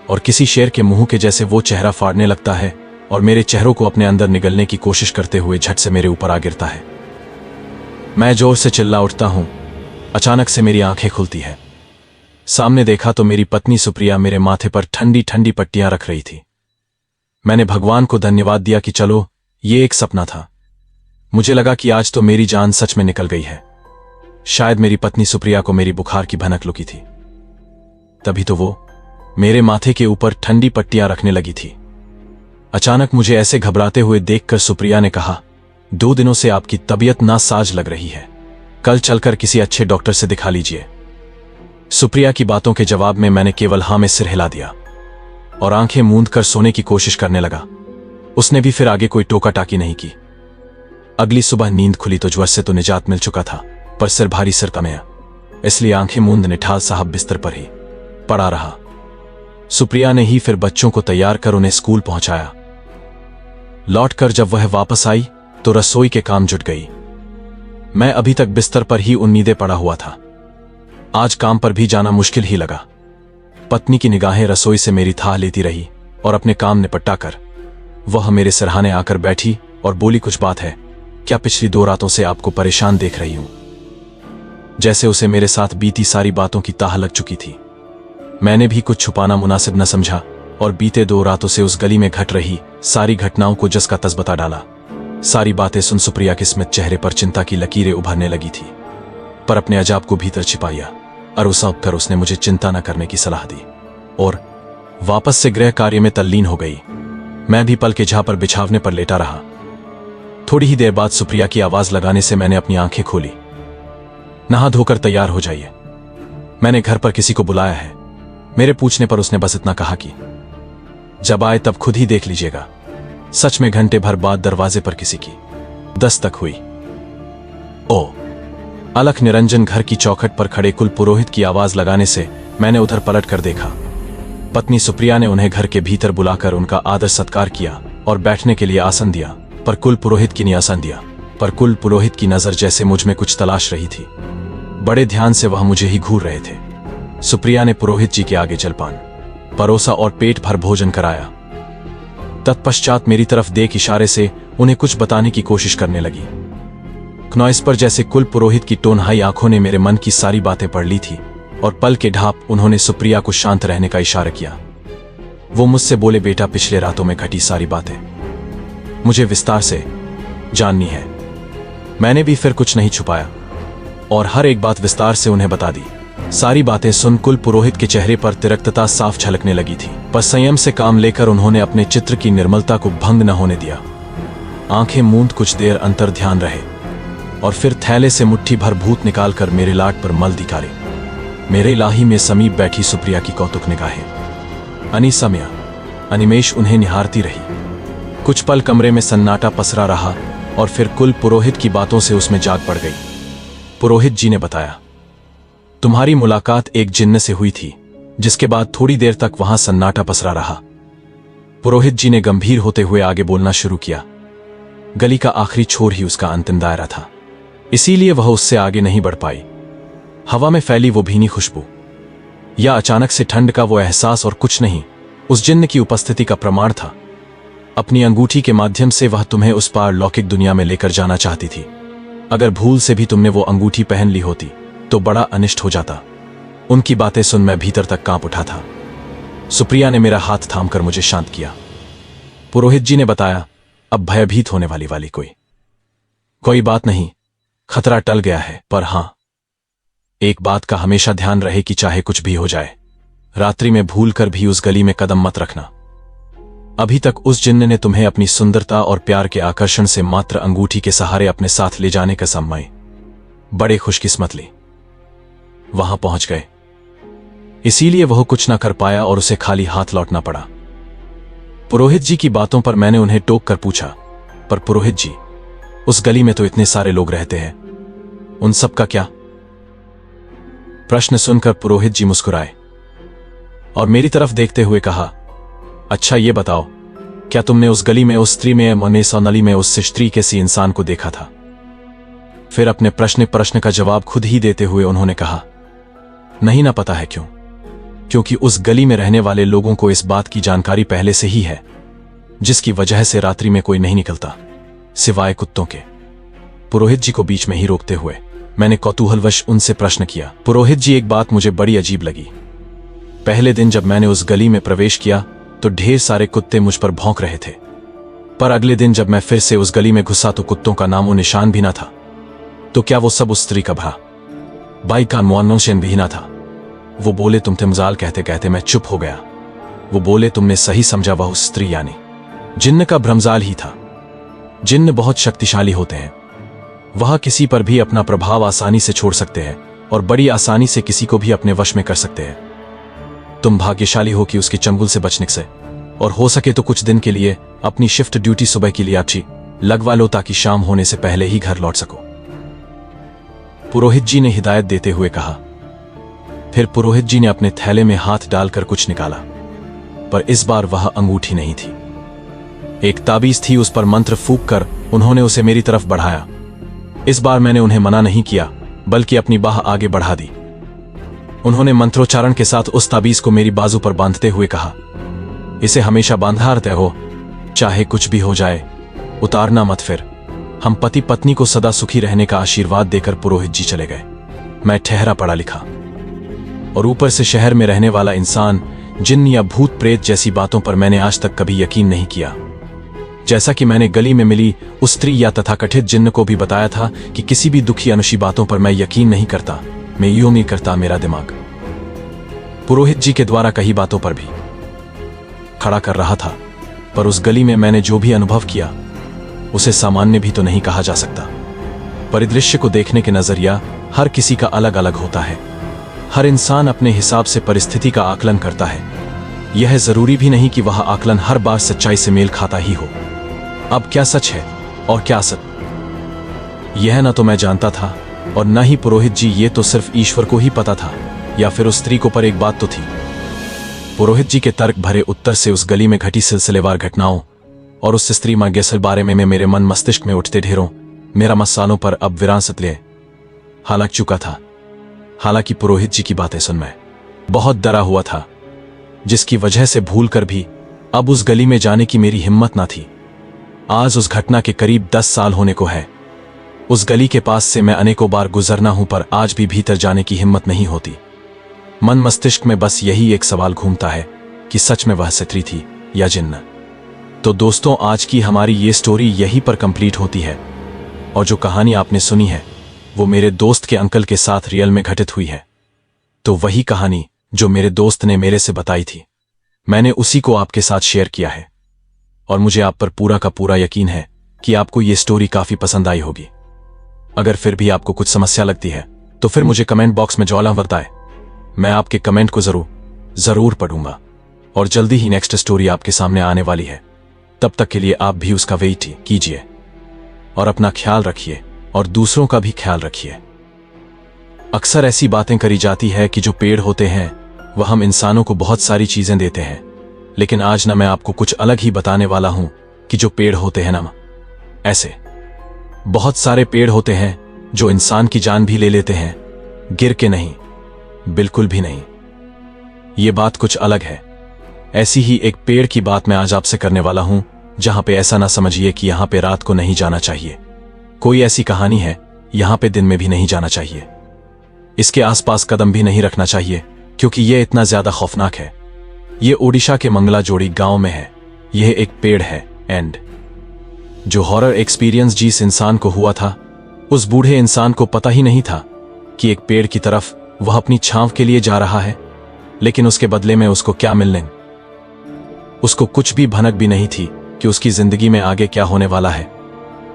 और किसी शेर के मुंह के जैसे वो चेहरा फाड़ने लगता है, और मेरे चेहरों को अपने अंदर निगलने की कोशिश करते हुए झट से मेरे ऊपर आ गिरता है। मैं जोर से चिल्ला उठता हूं। अचानक से मेरी आंखें खुलती है। सामने देखा तो मेरी पत्नी सुप्रिया मेरे माथे पर ठंडी ठंडी पट्टियां रख रही थी। मैंने भगवान को धन्यवाद दिया कि चलो ये एक सपना था। मुझे लगा कि आज तो मेरी जान सच में निकल गई है। शायद मेरी पत्नी सुप्रिया को मेरी बुखार की भनक लुकी थी, तभी तो वो मेरे माथे के ऊपर ठंडी पट्टियां रखने लगी थी। अचानक मुझे ऐसे घबराते हुए देखकर सुप्रिया ने कहा, 2 दिनों से आपकी तबीयत नासाज लग रही है, कल चलकर किसी अच्छे डॉक्टर से दिखा लीजिए। सुप्रिया की बातों के जवाब में मैंने केवल हाँ में सिर हिला दिया और आंखें मूंद कर सोने की कोशिश करने लगा। उसने भी फिर आगे कोई टोका टाकी नहीं की। अगली सुबह नींद खुली तो ज्वर से तो निजात मिल चुका था, पर सिर भारी सिर तमया, इसलिए आंखें मूंद निठाल साहब बिस्तर पर ही पड़ा रहा। सुप्रिया ने ही फिर बच्चों को तैयार कर उन्हें स्कूल पहुंचाया। लौटकर जब वह वापस आई तो रसोई के काम जुट गई। मैं अभी तक बिस्तर पर ही उम्मीदें पड़ा हुआ था। आज काम पर भी जाना मुश्किल ही लगा। पत्नी की निगाहें रसोई से मेरी थाह लेती रही, और अपने काम निपटा कर वह मेरे सिरहाने आकर बैठी और बोली, कुछ बात है क्या? पिछली 2 रातों से आपको परेशान देख रही हूं। जैसे उसे मेरे साथ बीती सारी बातों की ताह लग चुकी थी। मैंने भी कुछ छुपाना मुनासिब न समझा और बीते 2 रातों से उस गली में घट रही सारी घटनाओं को जस का तस बता डाला। सारी बातें सुन सुप्रिया के स्मित चेहरे पर चिंता की लकीरें उभरने लगी थी, पर अपने अजाब को भीतर छिपाया और उसाप कर उसने मुझे चिंता न करने की सलाह दी और वापस से गृह कार्य में तल्लीन हो गई। मैं भी पल के झां पर बिछावने पर लेटा रहा। थोड़ी ही देर बाद सुप्रिया की आवाज लगाने से मैंने अपनी आंखें खोली। नहा धोकर तैयार हो जाइए, मैंने घर पर किसी को बुलाया है। मेरे पूछने पर उसने बस इतना कहा कि जब आए तब खुद ही देख लीजिएगा। सच में घंटे भर बाद दरवाजे पर किसी की दस्तक हुई। ओ, अलख निरंजन घर की चौखट पर खड़े कुल पुरोहित की आवाज लगाने से मैंने उधर पलट कर देखा। पत्नी सुप्रिया ने उन्हें घर के भीतर बुलाकर उनका आदर सत्कार किया और बैठने के लिए आसन दिया, पर कुल पुरोहित की ने आसन दिया। पर कुल पुरोहित की नजर जैसे मुझ में कुछ तलाश रही थी। बड़े ध्यान से वह मुझे ही घूर रहे थे। सुप्रिया ने पुरोहित जी के आगे जलपान परोसा और पेट भर भोजन कराया। तत्पश्चात मेरी तरफ देख इशारे से उन्हें कुछ बताने की कोशिश करने लगी। क्नॉइस पर जैसे कुल पुरोहित की टोनहाई आंखों ने मेरे मन की सारी बातें पढ़ ली थी और पल के ढाप उन्होंने सुप्रिया को शांत रहने का इशारा किया। वो मुझसे बोले, बेटा, पिछले रातों में घटी सारी बातें मुझे विस्तार से जाननी है। मैंने भी फिर कुछ नहीं छुपाया और हर एक बात विस्तार से उन्हें बता दी। सारी बातें सुन कुल पुरोहित के चेहरे पर तिरकता साफ झलकने लगी थी, पर संयम से काम लेकर उन्होंने अपने चित्र की निर्मलता को भंग न होने दिया। आंखें मूंद कुछ देर अंतर ध्यान रहे और फिर थैले से मुट्ठी भर भूत निकालकर मेरे लाट पर मल दिखारे। मेरे इलाही में समीप बैठी सुप्रिया की कौतुक निगाहें अनिसमया अनिमेष उन्हें निहारती रही। कुछ पल कमरे में सन्नाटा पसरा रहा और फिर कुल पुरोहित की बातों से उसमें जाग पड़ गई। पुरोहित जी ने बताया, तुम्हारी मुलाकात एक जिन्न से हुई थी, जिसके बाद थोड़ी देर तक वहां सन्नाटा पसरा रहा। पुरोहित जी ने गंभीर होते हुए आगे बोलना शुरू किया। गली का आखिरी छोर ही उसका अंतिम दायरा था, इसीलिए वह उससे आगे नहीं बढ़ पाई। हवा में फैली वो भीनी खुशबू या अचानक से ठंड का वो एहसास और कुछ नहीं, उस जिन्न की उपस्थिति का प्रमाण था। अपनी अंगूठी के माध्यम से वह तुम्हें उस पार लौकिक दुनिया में लेकर जाना चाहती थी। अगर भूल से भी तुमने वो अंगूठी पहन ली होती तो बड़ा अनिष्ट हो जाता। उनकी बातें सुन मैं भीतर तक कांप उठा था। सुप्रिया ने मेरा हाथ थामकर मुझे शांत किया। पुरोहित जी ने बताया, अब भयभीत होने वाली कोई बात नहीं, खतरा टल गया है। पर हां, एक बात का हमेशा ध्यान रहे कि चाहे कुछ भी हो जाए, रात्रि में भूलकर भी उस गली में कदम मत रखना। अभी तक उस जिन्न ने तुम्हें अपनी सुंदरता और प्यार के आकर्षण से मात्र अंगूठी के सहारे अपने साथ ले जाने का समय बड़े खुशकिस्मतली वहां पहुंच गए, इसीलिए वह कुछ ना कर पाया और उसे खाली हाथ लौटना पड़ा। पुरोहित जी की बातों पर मैंने उन्हें टोक कर पूछा, पर पुरोहित जी, उस गली में तो इतने सारे लोग रहते हैं, उन सब का क्या? प्रश्न सुनकर पुरोहित जी मुस्कुराए और मेरी तरफ देखते हुए कहा, अच्छा ये बताओ, क्या तुमने उस गली में उस स्त्री में नली में उस स्त्री के सी इंसान को देखा था? फिर अपने प्रश्न का जवाब खुद ही देते हुए उन्होंने कहा, नहीं ना पता है। क्यों? क्योंकि उस गली में रहने वाले लोगों को इस बात की जानकारी पहले से ही है, जिसकी वजह से रात्रि में कोई नहीं निकलता सिवाय कुत्तों के। पुरोहित जी को बीच में ही रोकते हुए मैंने कौतूहलवश उनसे प्रश्न किया। पुरोहित जी, एक बात मुझे बड़ी अजीब लगी। पहले दिन जब मैंने उस गली में प्रवेश किया तो ढेर सारे कुत्ते मुझ पर भौंक रहे थे, पर अगले दिन जब मैं फिर से उस गली में घुसा तो कुत्तों का नामो निशान भी ना था। तो क्या वो सब उस स्त्री का भा बाई का मुआन्नोशन भी ना था? वो बोले, तुम थे मजाल। कहते कहते मैं चुप हो गया। वो बोले, तुमने सही समझा, वह उस स्त्री यानी जिन्न का भ्रमजाल ही था। जिन्न बहुत शक्तिशाली होते हैं, वह किसी पर भी अपना प्रभाव आसानी से छोड़ सकते हैं और बड़ी आसानी से किसी को भी अपने वश में कर सकते हैं। तुम भाग्यशाली हो कि उसके चंगुल से बचने से, और हो सके तो कुछ दिन के लिए अपनी शिफ्ट ड्यूटी सुबह के लिए अच्छी लगवा लो ताकि शाम होने से पहले ही घर लौट सको, पुरोहित जी ने हिदायत देते हुए कहा। फिर पुरोहित जी ने अपने थैले में हाथ डालकर कुछ निकाला, पर इस बार वह अंगूठी नहीं थी, एक ताबीज थी। उस पर मंत्र फूंक कर उन्होंने उसे मेरी तरफ बढ़ाया। इस बार मैंने उन्हें मना नहीं किया, बल्कि अपनी बाह आगे बढ़ा दी। उन्होंने मंत्रोच्चारण के साथ उस ताबीज को मेरी बाजू पर बांधते हुए कहा, इसे हमेशा बांधा रहते हो, चाहे कुछ भी हो जाए, उतारना मत। फिर हम पति पत्नी को सदा सुखी रहने का आशीर्वाद देकर पुरोहित जी चले गए। मैं ठहरा पढ़ा लिखा और ऊपर से शहर में रहने वाला इंसान जिन्न या भूत प्रेत जैसी बातों पर मैंने आज तक कभी यकीन नहीं किया। जैसा कि मैंने गली में मिली उस स्त्री या तथाकथित जिन्न को भी बताया था कि किसी भी दुखी अनुशी बातों पर मैं यकीन नहीं करता, मैं यूं नहीं करता। मेरा दिमाग पुरोहित जी के द्वारा कही बातों पर भी खड़ा कर रहा था, पर उस गली में मैंने जो भी अनुभव किया उसे सामान्य भी तो नहीं कहा जा सकता। परिदृश्य को देखने के नजरिया हर किसी का अलग अलग होता है। हर इंसान अपने हिसाब से परिस्थिति का आकलन करता है। यह जरूरी भी नहीं कि वह आकलन हर बार सच्चाई से मेल खाता ही हो। अब क्या सच है और क्या असत, यह न तो मैं जानता था और न ही पुरोहित जी, ये तो सिर्फ ईश्वर को ही पता था, या फिर उस स्त्री को पर एक बात तो थी। पुरोहित जी के तर्क भरे उत्तर से उस गली में घटी सिलसिलेवार घटनाओं और उस स्त्री मांगेसल बारे में मेरे मन मस्तिष्क में उठते ढेरों मेरा मसालों पर अब विरासत ले हालांकि चुका था। हालांकि पुरोहित जी की बातें सुन मैं बहुत डरा हुआ था, जिसकी वजह से भूल कर भी अब उस गली में जाने की मेरी हिम्मत ना थी। आज उस घटना के करीब 10 साल होने को है। उस गली के पास से मैं अनेकों बार गुजरना हूं, पर आज भी भीतर जाने की हिम्मत नहीं होती। मन मस्तिष्क में बस यही एक सवाल घूमता है कि सच में वह स्त्री थी या जिन्न। तो दोस्तों, आज की हमारी ये स्टोरी यहीं पर कंप्लीट होती है, और जो कहानी आपने सुनी है वो मेरे दोस्त के अंकल के साथ रियल में घटित हुई है। तो वही कहानी जो मेरे दोस्त ने मेरे से बताई थी, मैंने उसी को आपके साथ शेयर किया है, और मुझे आप पर पूरा का पूरा यकीन है कि आपको ये स्टोरी काफी पसंद आई होगी। अगर फिर भी आपको कुछ समस्या लगती है तो फिर मुझे कमेंट बॉक्स में ज्वाला बताएं। मैं आपके कमेंट को जरूर पढ़ूंगा, और जल्दी ही नेक्स्ट स्टोरी आपके सामने आने वाली है। तब तक के लिए आप भी उसका वेट कीजिए, और अपना ख्याल रखिए और दूसरों का भी ख्याल रखिए। अक्सर ऐसी बातें करी जाती है कि जो पेड़ होते हैं वह हम इंसानों को बहुत सारी चीजें देते हैं, लेकिन आज ना मैं आपको कुछ अलग ही बताने वाला हूं कि जो पेड़ होते हैं ना, ऐसे बहुत सारे पेड़ होते हैं जो इंसान की जान भी ले लेते हैं, गिर के नहीं, बिल्कुल भी नहीं। ये बात कुछ अलग है। ऐसी ही एक पेड़ की बात मैं आज आपसे करने वाला हूं, जहां पे ऐसा ना समझिए कि यहां पे रात को नहीं जाना चाहिए। कोई ऐसी कहानी है, यहां पे दिन में भी नहीं जाना चाहिए। इसके आसपास कदम भी नहीं रखना चाहिए, क्योंकि यह इतना ज्यादा खौफनाक है। ये ओडिशा के मंगलाजोड़ी गांव में है। यह एक पेड़ है, एंड जो हॉरर एक्सपीरियंस जिस इंसान को हुआ था, उस बूढ़े इंसान को पता ही नहीं था कि एक पेड़ की तरफ वह अपनी छांव के लिए जा रहा है, लेकिन उसके बदले में उसको क्या मिलने। उसको कुछ भी भनक भी नहीं थी कि उसकी जिंदगी में आगे क्या होने वाला है।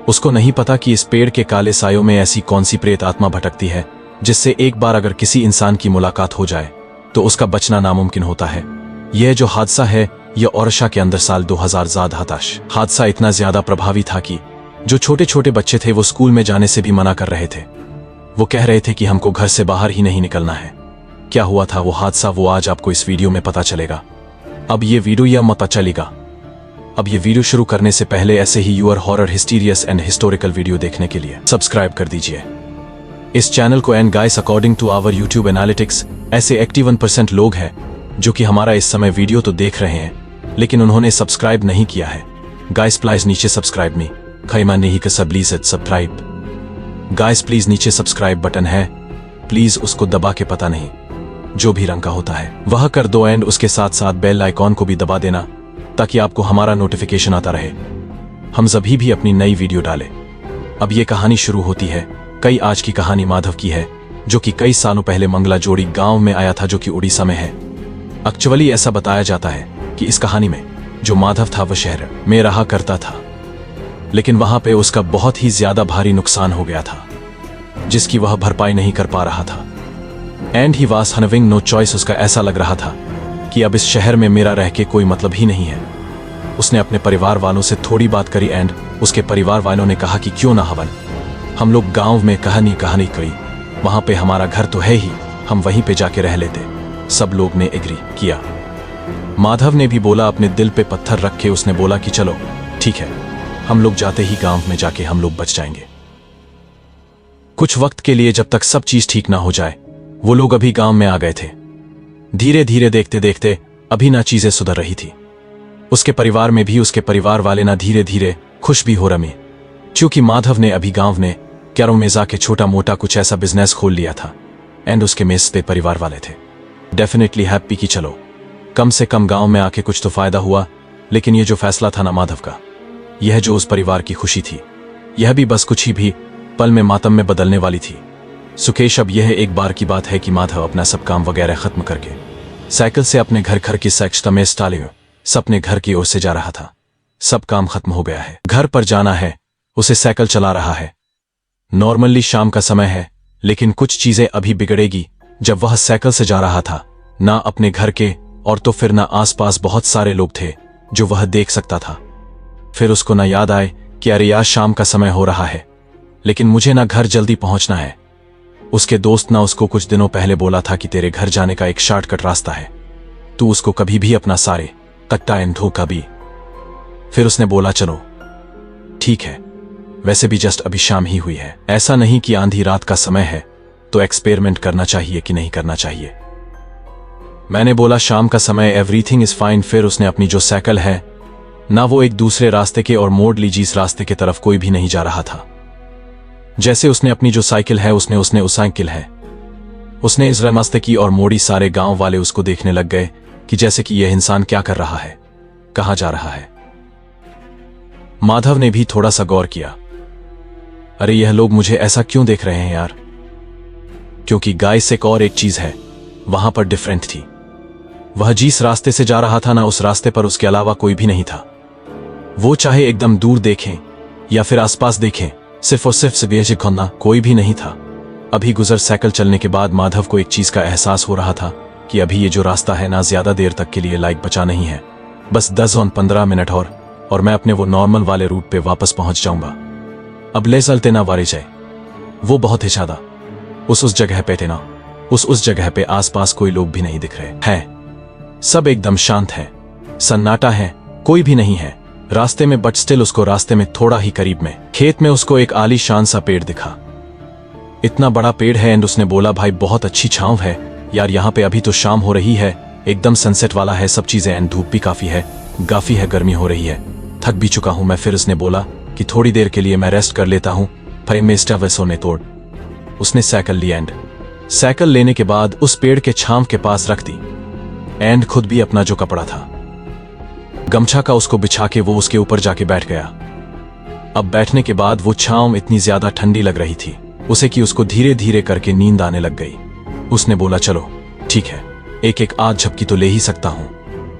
उसको नहीं पता कि इस पेड़ के काले सायों में ऐसी कौन सी प्रेत आत्मा भटकती है, जिससे एक बार अगर किसी इंसान की मुलाकात हो जाए तो उसका बचना नामुमकिन होता है। यह जो हादसा है, यह ओडिशा के अंदर साल 2000 हादसा इतना ज्यादा प्रभावी था कि जो छोटे छोटे बच्चे थे वो स्कूल में जाने से भी मना कर रहे थे। वो कह रहे थे कि हमको घर से बाहर ही नहीं निकलना है। क्या हुआ था वो हादसा, वो आज आपको इस वीडियो में पता चलेगा। अब ये वीडियो या मत चलेगा। अब ये वीडियो शुरू करने से पहले ऐसे ही your horror mysterious and historical video देखने के लिए सब्सक्राइब कर दीजिए इस चैनल को। And guys, according to our YouTube analytics, ऐसे 81% लोग हैं जो कि हमारा इस समय वीडियो तो देख रहे हैं, लेकिन उन्होंने सब्सक्राइब नहीं किया है। गाइस प्लीज नीचे सब्सक्राइब मी खैमा नहीं कर प्लीज सब्सक्राइब। गाइस प्लीज नीचे सब्सक्राइब बटन है, प्लीज उसको दबा के, पता नहीं जो भी रंग का होता है वह कर दो, एंड उसके साथ साथ बेल आइकॉन को भी दबा देना, ताकि आपको हमारा नोटिफिकेशन आता रहे हम जभी भी अपनी नई वीडियो डालें। अब ये कहानी शुरू होती है। आज की कहानी माधव की है, जो कि कई सालों पहले मंगलाजोड़ी गांव में आया था, जो कि उड़ीसा में है। एक्चुअली ऐसा बताया जाता है कि इस कहानी में जो माधव था वह शहर में रहा करता था, लेकिन वहां पे उसका बहुत ही ज्यादा भारी नुकसान हो गया था, जिसकी वह भरपाई नहीं कर पा रहा था। And he was having no choice. उसका ऐसा लग रहा था कि अब इस शहर में मेरा रह के कोई मतलब ही नहीं है। उसने अपने परिवार वालों से थोड़ी बात करी, एंड उसके परिवार वालों ने कहा कि क्यों ना हवन, हम लोग गांव में कहानी करी, वहां पे हमारा घर तो है ही, हम वहीं पे जाके रह लेते। सब लोग ने एग्री किया। माधव ने भी बोला, अपने दिल पे पत्थर रख के उसने बोला कि चलो ठीक है, हम लोग जाते ही गांव में जाके हम लोग बच जाएंगे। कुछ वक्त के लिए, जब तक सब चीज ठीक ना हो जाए, वो लोग अभी गांव में आ गए थे। धीरे धीरे देखते देखते अभी ना चीजें सुधर रही थी। उसके परिवार में भी उसके परिवार वाले ना धीरे धीरे खुश भी हो रहे, क्योंकि माधव ने अभी गांव ने कैरों में जाके छोटा मोटा कुछ ऐसा बिजनेस खोल लिया था, एंड उसके मेस पे परिवार वाले थे डेफिनेटली हैप्पी कि चलो कम से कम गांव में आके कुछ तो फायदा हुआ। लेकिन ये जो फैसला था ना माधव का, यह जो उस परिवार की खुशी थी, यह भी बस कुछ ही भी पल में मातम में बदलने वाली थी। सुकेश, अब यह एक बार की बात है कि माधव अपना सब काम वगैरह खत्म करके साइकिल से अपने घर की सैक्स्टा में स्टाले अपने घर की ओर से जा रहा था। सब काम खत्म हो गया है, घर पर जाना है, उसे साइकिल चला रहा है। नॉर्मली शाम का समय है, लेकिन कुछ चीजें अभी बिगड़ेगी। जब वह साइकिल से जा रहा था, ना अपने घर के और तो फिर ना आसपास बहुत सारे लोग थे जो वह देख सकता था। फिर उसको ना याद आए कि अरे यार शाम का समय हो रहा है, लेकिन मुझे ना घर जल्दी पहुंचना है, उसके दोस्त ना उसको कुछ दिनों पहले बोला था कि तेरे घर जाने का एक शॉर्टकट रास्ता है, तू उसको कभी भी अपना सारे कट्टा एंड धोखा भी। फिर उसने बोला चलो ठीक है, वैसे भी जस्ट अभी शाम ही हुई है, ऐसा नहीं कि आंधी रात का समय है तो एक्सपेरिमेंट करना चाहिए कि नहीं करना चाहिए। मैंने बोला शाम का समय, एवरीथिंग इज फाइन। फिर उसने अपनी जो साइकिल है ना, वो एक दूसरे रास्ते के और मोड़ ली, जिस रास्ते की तरफ कोई भी नहीं जा रहा था। जैसे उसने अपनी जो साइकिल है उसने उस साइकिल है उसने इस रास्ते की और मोड़ी, सारे गांव वाले उसको देखने लग गए कि जैसे कि यह इंसान क्या कर रहा है, कहां जा रहा है। माधव ने भी थोड़ा सा गौर किया, अरे यह लोग मुझे ऐसा क्यों देख रहे हैं यार, क्योंकि गाइस एक और एक चीज है वहां पर डिफरेंट थी। वह जिस रास्ते से जा रहा था ना, उस रास्ते पर उसके अलावा कोई भी नहीं था। वो चाहे एकदम दूर देखें या फिर आसपास देखें, सिर्फ और सिर्फ से खोना कोई भी नहीं था। अभी गुजर साइकिल चलने के बाद माधव को एक चीज का एहसास हो रहा था कि अभी ये जो रास्ता है ना, ज्यादा देर तक के लिए लाइक बचा नहीं है, बस 10 और 15 मिनट और मैं अपने वो नॉर्मल वाले रूट पे वापस पहुंच जाऊंगा। अब ले चलते ना वारे जाए। वो बहुत ही ज्यादा उस जगह पे थे ना, उस जगह पे आसपास कोई लोग भी नहीं दिख रहे हैं, सब एकदम शांत है, सन्नाटा है, कोई भी नहीं है रास्ते में। बट स्टिल उसको रास्ते में थोड़ा ही करीब में खेत में उसको एक आलीशान सा पेड़ दिखा। इतना बड़ा पेड़ है एंड उसने बोला भाई बहुत अच्छी छांव है यार, यहाँ पे अभी तो शाम हो रही है, एकदम सनसेट वाला है सब चीजें एंड धूप भी काफी है, गर्मी हो रही है, थक भी चुका हूं मैं। फिर उसने बोला कि थोड़ी देर के लिए मैं रेस्ट कर लेता हूं। भाई मेस्टा वैसो ने तोड़ उसने साइकिल ली एंड साइकिल लेने के बाद उस पेड़ के छांव के पास रख दी एंड खुद भी अपना जो कपड़ा था गमछा का उसको बिछा के वो उसके ऊपर जाके बैठ गया। अब बैठने के बाद वो छांव इतनी ज्यादा ठंडी लग रही थी उसे कि उसको धीरे धीरे करके नींद आने लग गई। उसने बोला चलो ठीक है, एक एक आध झपकी तो ले ही सकता हूं,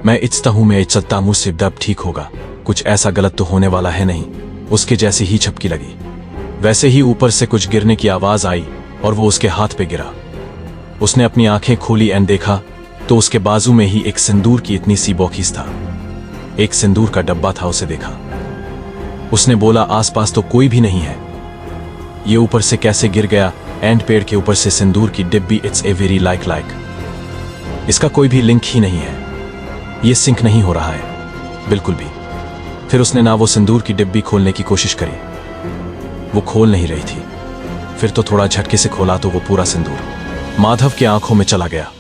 मैं इच्छता हूं, मैं इच्छता मुझसे दब ठीक होगा, कुछ ऐसा गलत तो होने वाला है नहीं। उसके जैसी ही झपकी लगी, वैसे ही ऊपर से कुछ गिरने की आवाज आई और वो उसके हाथ पे गिरा। उसने अपनी आंखें खोली एंड देखा तो उसके बाजू में ही एक सिंदूर की इतनी सी बॉक्स था, एक सिंदूर का डब्बा था। उसे देखा, उसने बोला आसपास तो कोई भी नहीं है, ये ऊपर से कैसे गिर गया एंड पेड़ के ऊपर से सिंदूर की डिब्बी, इट्स ए वेरी लाइक इसका कोई भी लिंक ही नहीं है, ये सिंक नहीं हो रहा है बिल्कुल भी। फिर उसने ना वो सिंदूर की डिब्बी खोलने की कोशिश करी, वो खोल नहीं रही थी। फिर तो थोड़ा झटके से खोला तो वो पूरा सिंदूर माधव के आंखों में चला गया।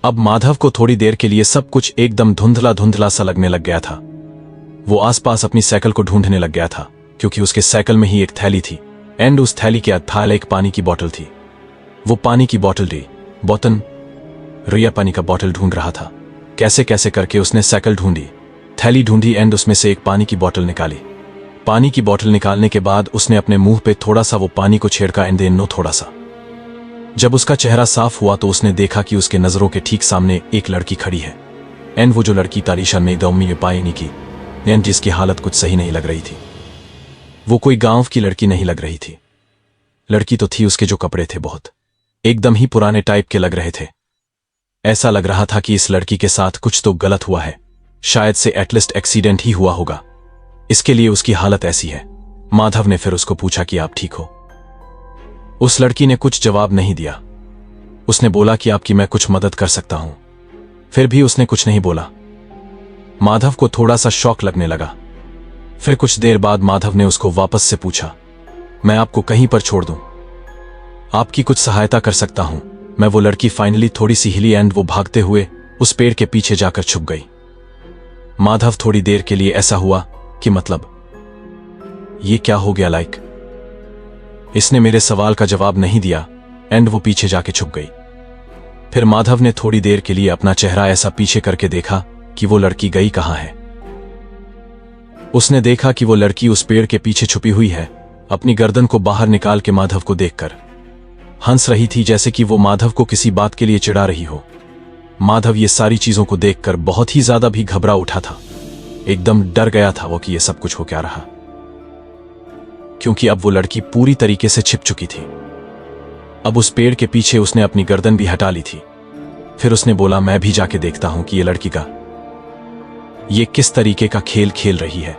अब माधव को थोड़ी देर के लिए सब कुछ एकदम धुंधला धुंधला सा लगने लग गया था। वो आसपास अपनी साइकिल को ढूंढने लग गया था क्योंकि उसके साइकिल में ही एक थैली थी एंड उस थैली के अथाल एक पानी की बोतल थी। वो पानी की बोतल रिया पानी का बोतल ढूंढ रहा था। कैसे कैसे करके उसने साइकिल ढूंढी, थैली ढूंढी एंड उसमें से एक पानी की बोतल निकाली। पानी की बोतल निकालने के बाद उसने अपने मुंह पे थोड़ा सा वो पानी को छेड़का एंड देन नो थोड़ा सा। जब उसका चेहरा साफ हुआ तो उसने देखा कि उसके नजरों के ठीक सामने एक लड़की खड़ी है एंड वो जो लड़की तारीशान में दौमी में पाई नहीं की एंड जिसकी हालत कुछ सही नहीं लग रही थी। वो कोई गांव की लड़की नहीं लग रही थी, लड़की तो थी, उसके जो कपड़े थे बहुत एकदम ही पुराने टाइप के लग रहे थे। ऐसा लग रहा था कि इस लड़की के साथ कुछ तो गलत हुआ है, शायद से एटलीस्ट एक्सीडेंट ही हुआ होगा, इसके लिए उसकी हालत ऐसी है। माधव ने फिर उसको पूछा कि आप ठीक हो? उस लड़की ने कुछ जवाब नहीं दिया। उसने बोला कि आपकी मैं कुछ मदद कर सकता हूं, फिर भी उसने कुछ नहीं बोला। माधव को थोड़ा सा शौक लगने लगा। फिर कुछ देर बाद माधव ने उसको वापस से पूछा, मैं आपको कहीं पर छोड़ दूं? आपकी कुछ सहायता कर सकता हूं मैं? वो लड़की फाइनली थोड़ी सी हिली एंड वो भागते हुए उस पेड़ के पीछे जाकर छुप गई। माधव थोड़ी देर के लिए ऐसा हुआ कि मतलब ये क्या हो गया, इसने मेरे सवाल का जवाब नहीं दिया एंड वो पीछे जाके छुप गई। फिर माधव ने थोड़ी देर के लिए अपना चेहरा ऐसा पीछे करके देखा कि वो लड़की गई कहां है। उसने देखा कि वो लड़की उस पेड़ के पीछे छुपी हुई है, अपनी गर्दन को बाहर निकाल के माधव को देखकर हंस रही थी, जैसे कि वो माधव को किसी बात के लिए चिढ़ा रही हो। माधव ये सारी चीजों को देखकर बहुत ही ज्यादा भी घबरा उठा था, एकदम डर गया था वो कि ये सब कुछ हो क्या रहा, क्योंकि अब वो लड़की पूरी तरीके से छिप चुकी थी। अब उस पेड़ के पीछे उसने अपनी गर्दन भी हटा ली थी। फिर उसने बोला, मैं भी जाके देखता हूं कि ये लड़की का ये किस तरीके का खेल खेल रही है,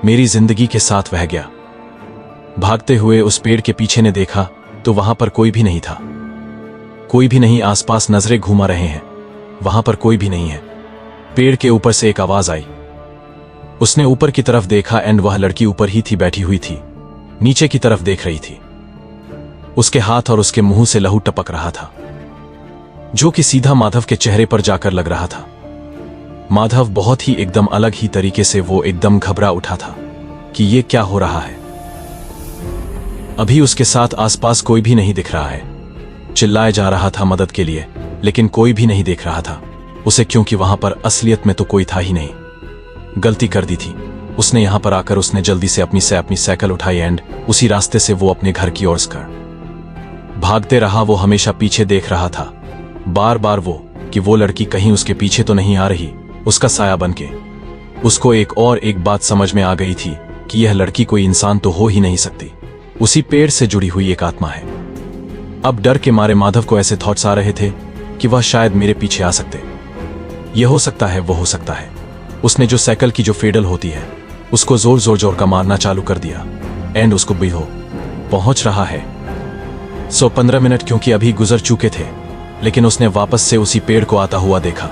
मेरी जिंदगी के साथ। वह गया भागते हुए उस पेड़ के पीछे ने देखा तो वहां पर कोई भी नहीं था। कोई भी नहीं, आसपास नजरें घुमा रहे हैं, वहां पर कोई भी नहीं है। पेड़ के ऊपर से एक आवाज आई। उसने ऊपर की तरफ देखा एंड वह लड़की ऊपर ही थी, बैठी हुई थी, नीचे की तरफ देख रही थी। उसके हाथ और उसके मुंह से लहू टपक रहा था, जो कि सीधा माधव के चेहरे पर जाकर लग रहा था। माधव बहुत ही एकदम अलग ही तरीके से वो एकदम घबरा उठा था कि ये क्या हो रहा है। अभी उसके साथ आसपास कोई भी नहीं दिख रहा है। चिल्लाया जा रहा था मदद के लिए, लेकिन कोई भी नहीं देख रहा था उसे, क्योंकि वहां पर असलियत में तो कोई था ही नहीं। गलती कर दी थी उसने। यहां पर आकर उसने जल्दी से अपनी साइकिल उठाई एंड उसी रास्ते से वो अपने घर की ओर भागते रहा। वो हमेशा पीछे देख रहा था, बार बार कि वो लड़की कहीं उसके पीछे तो नहीं आ रही, उसका साया बनके। उसको एक बात समझ में आ गई थी कि यह लड़की कोई इंसान तो हो ही नहीं सकती, उसी पेड़ से जुड़ी हुई एक आत्मा है। अब डर के मारे माधव को ऐसे थॉट्स आ रहे थे कि वह शायद मेरे पीछे आ सकते, यह हो सकता है, वो हो सकता है। उसने जो साइकिल की जो फेडल होती है उसको जोर का मारना चालू कर दिया एंड उसको भी पहुंच रहा है। 15 मिनट क्योंकि अभी गुजर चुके थे, लेकिन उसने वापस से उसी पेड़ को आता हुआ देखा।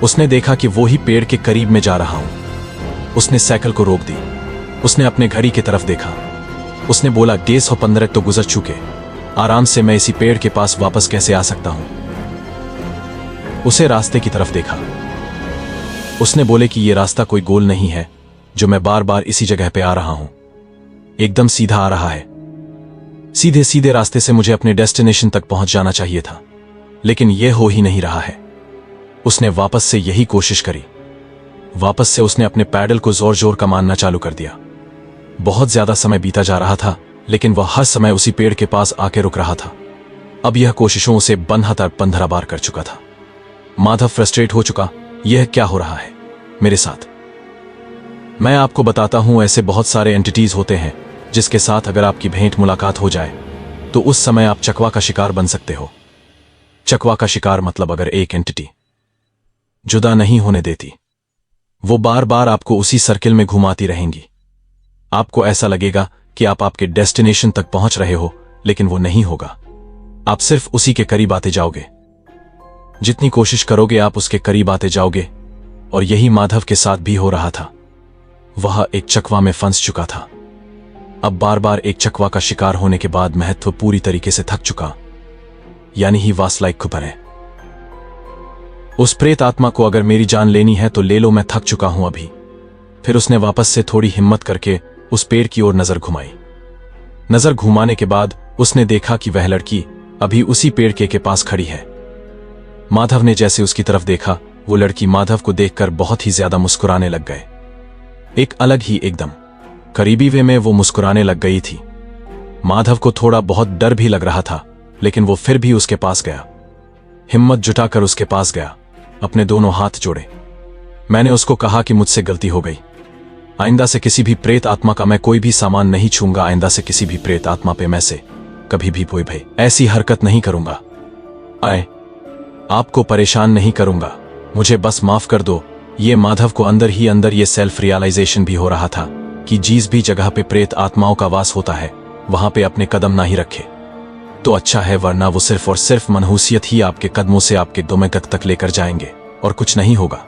उसने देखा कि वो ही पेड़ के करीब में जा रहा हूं। उसने साइकिल को रोक दी। उसने अपने घड़ी की तरफ देखा। उसने बोला 15 तो गुजर चुके, आराम से मैं इसी पेड़ के पास वापस कैसे आ सकता हूं। उसे रास्ते की तरफ देखा। उसने बोले कि यह रास्ता कोई गोल नहीं है जो मैं बार बार इसी जगह पे आ रहा हूं, एकदम सीधा आ रहा है। सीधे सीधे रास्ते से मुझे अपने डेस्टिनेशन तक पहुंच जाना चाहिए था, लेकिन यह हो ही नहीं रहा है। उसने वापस से यही कोशिश करी। वापस से उसने अपने पैडल को जोर का मारना चालू कर दिया। बहुत ज्यादा समय बीता जा रहा था, लेकिन वह हर समय उसी पेड़ के पास आके रुक रहा था। अब यह कोशिशों उसे 15 बार कर चुका था। माधव फ्रस्ट्रेट हो चुका। यह क्या हो रहा है मेरे साथ? मैं आपको बताता हूं, ऐसे बहुत सारे एंटिटीज होते हैं जिसके साथ अगर आपकी भेंट मुलाकात हो जाए तो उस समय आप चकवा का शिकार बन सकते हो। चकवा का शिकार मतलब अगर एक एंटिटी जुदा नहीं होने देती, वो बार बार आपको उसी सर्किल में घुमाती रहेंगी। आपको ऐसा लगेगा कि आप आपके डेस्टिनेशन तक पहुंच रहे हो, लेकिन वो नहीं होगा। आप सिर्फ उसी के करीब आते जाओगे। जितनी कोशिश करोगे आप उसके करीब आते जाओगे, और यही माधव के साथ भी हो रहा था। वह एक चकवा में फंस चुका था। अब बार बार एक चकवा का शिकार होने के बाद महत्व पूरी तरीके से थक चुका, यानी ही वासलाइक खुपर है। उस प्रेत आत्मा को अगर मेरी जान लेनी है तो ले लो, मैं थक चुका हूं अभी। फिर उसने वापस से थोड़ी हिम्मत करके उस पेड़ की ओर नजर घुमाई। नजर घुमाने के बाद उसने देखा कि वह लड़की अभी उसी पेड़ के पास खड़ी है। माधव ने जैसे उसकी तरफ देखा, वो लड़की माधव को देखकर बहुत ही ज्यादा मुस्कुराने लग गए। एक अलग ही एकदम करीबी वे में वो मुस्कुराने लग गई थी। माधव को थोड़ा बहुत डर भी लग रहा था, लेकिन वो फिर भी उसके पास गया। हिम्मत जुटाकर उसके पास गया, अपने दोनों हाथ जोड़े। मैंने उसको कहा कि मुझसे गलती हो गई। आइंदा से किसी भी प्रेत आत्मा का मैं कोई भी सामान नहीं छूंगा। आइंदा से किसी भी प्रेत आत्मा पे मैं से कभी भी कोई भाई ऐसी हरकत नहीं करूंगा। आपको परेशान नहीं करूंगा, मुझे बस माफ कर दो। ये माधव को अंदर ही अंदर ये सेल्फ रियलाइजेशन भी हो रहा था कि जिस भी जगह पे प्रेत आत्माओं का वास होता है वहां पे अपने कदम ना ही रखे तो अच्छा है, वरना वो सिर्फ और सिर्फ मनहूसियत ही आपके कदमों से आपके दोमेकक तक लेकर जाएंगे और कुछ नहीं होगा।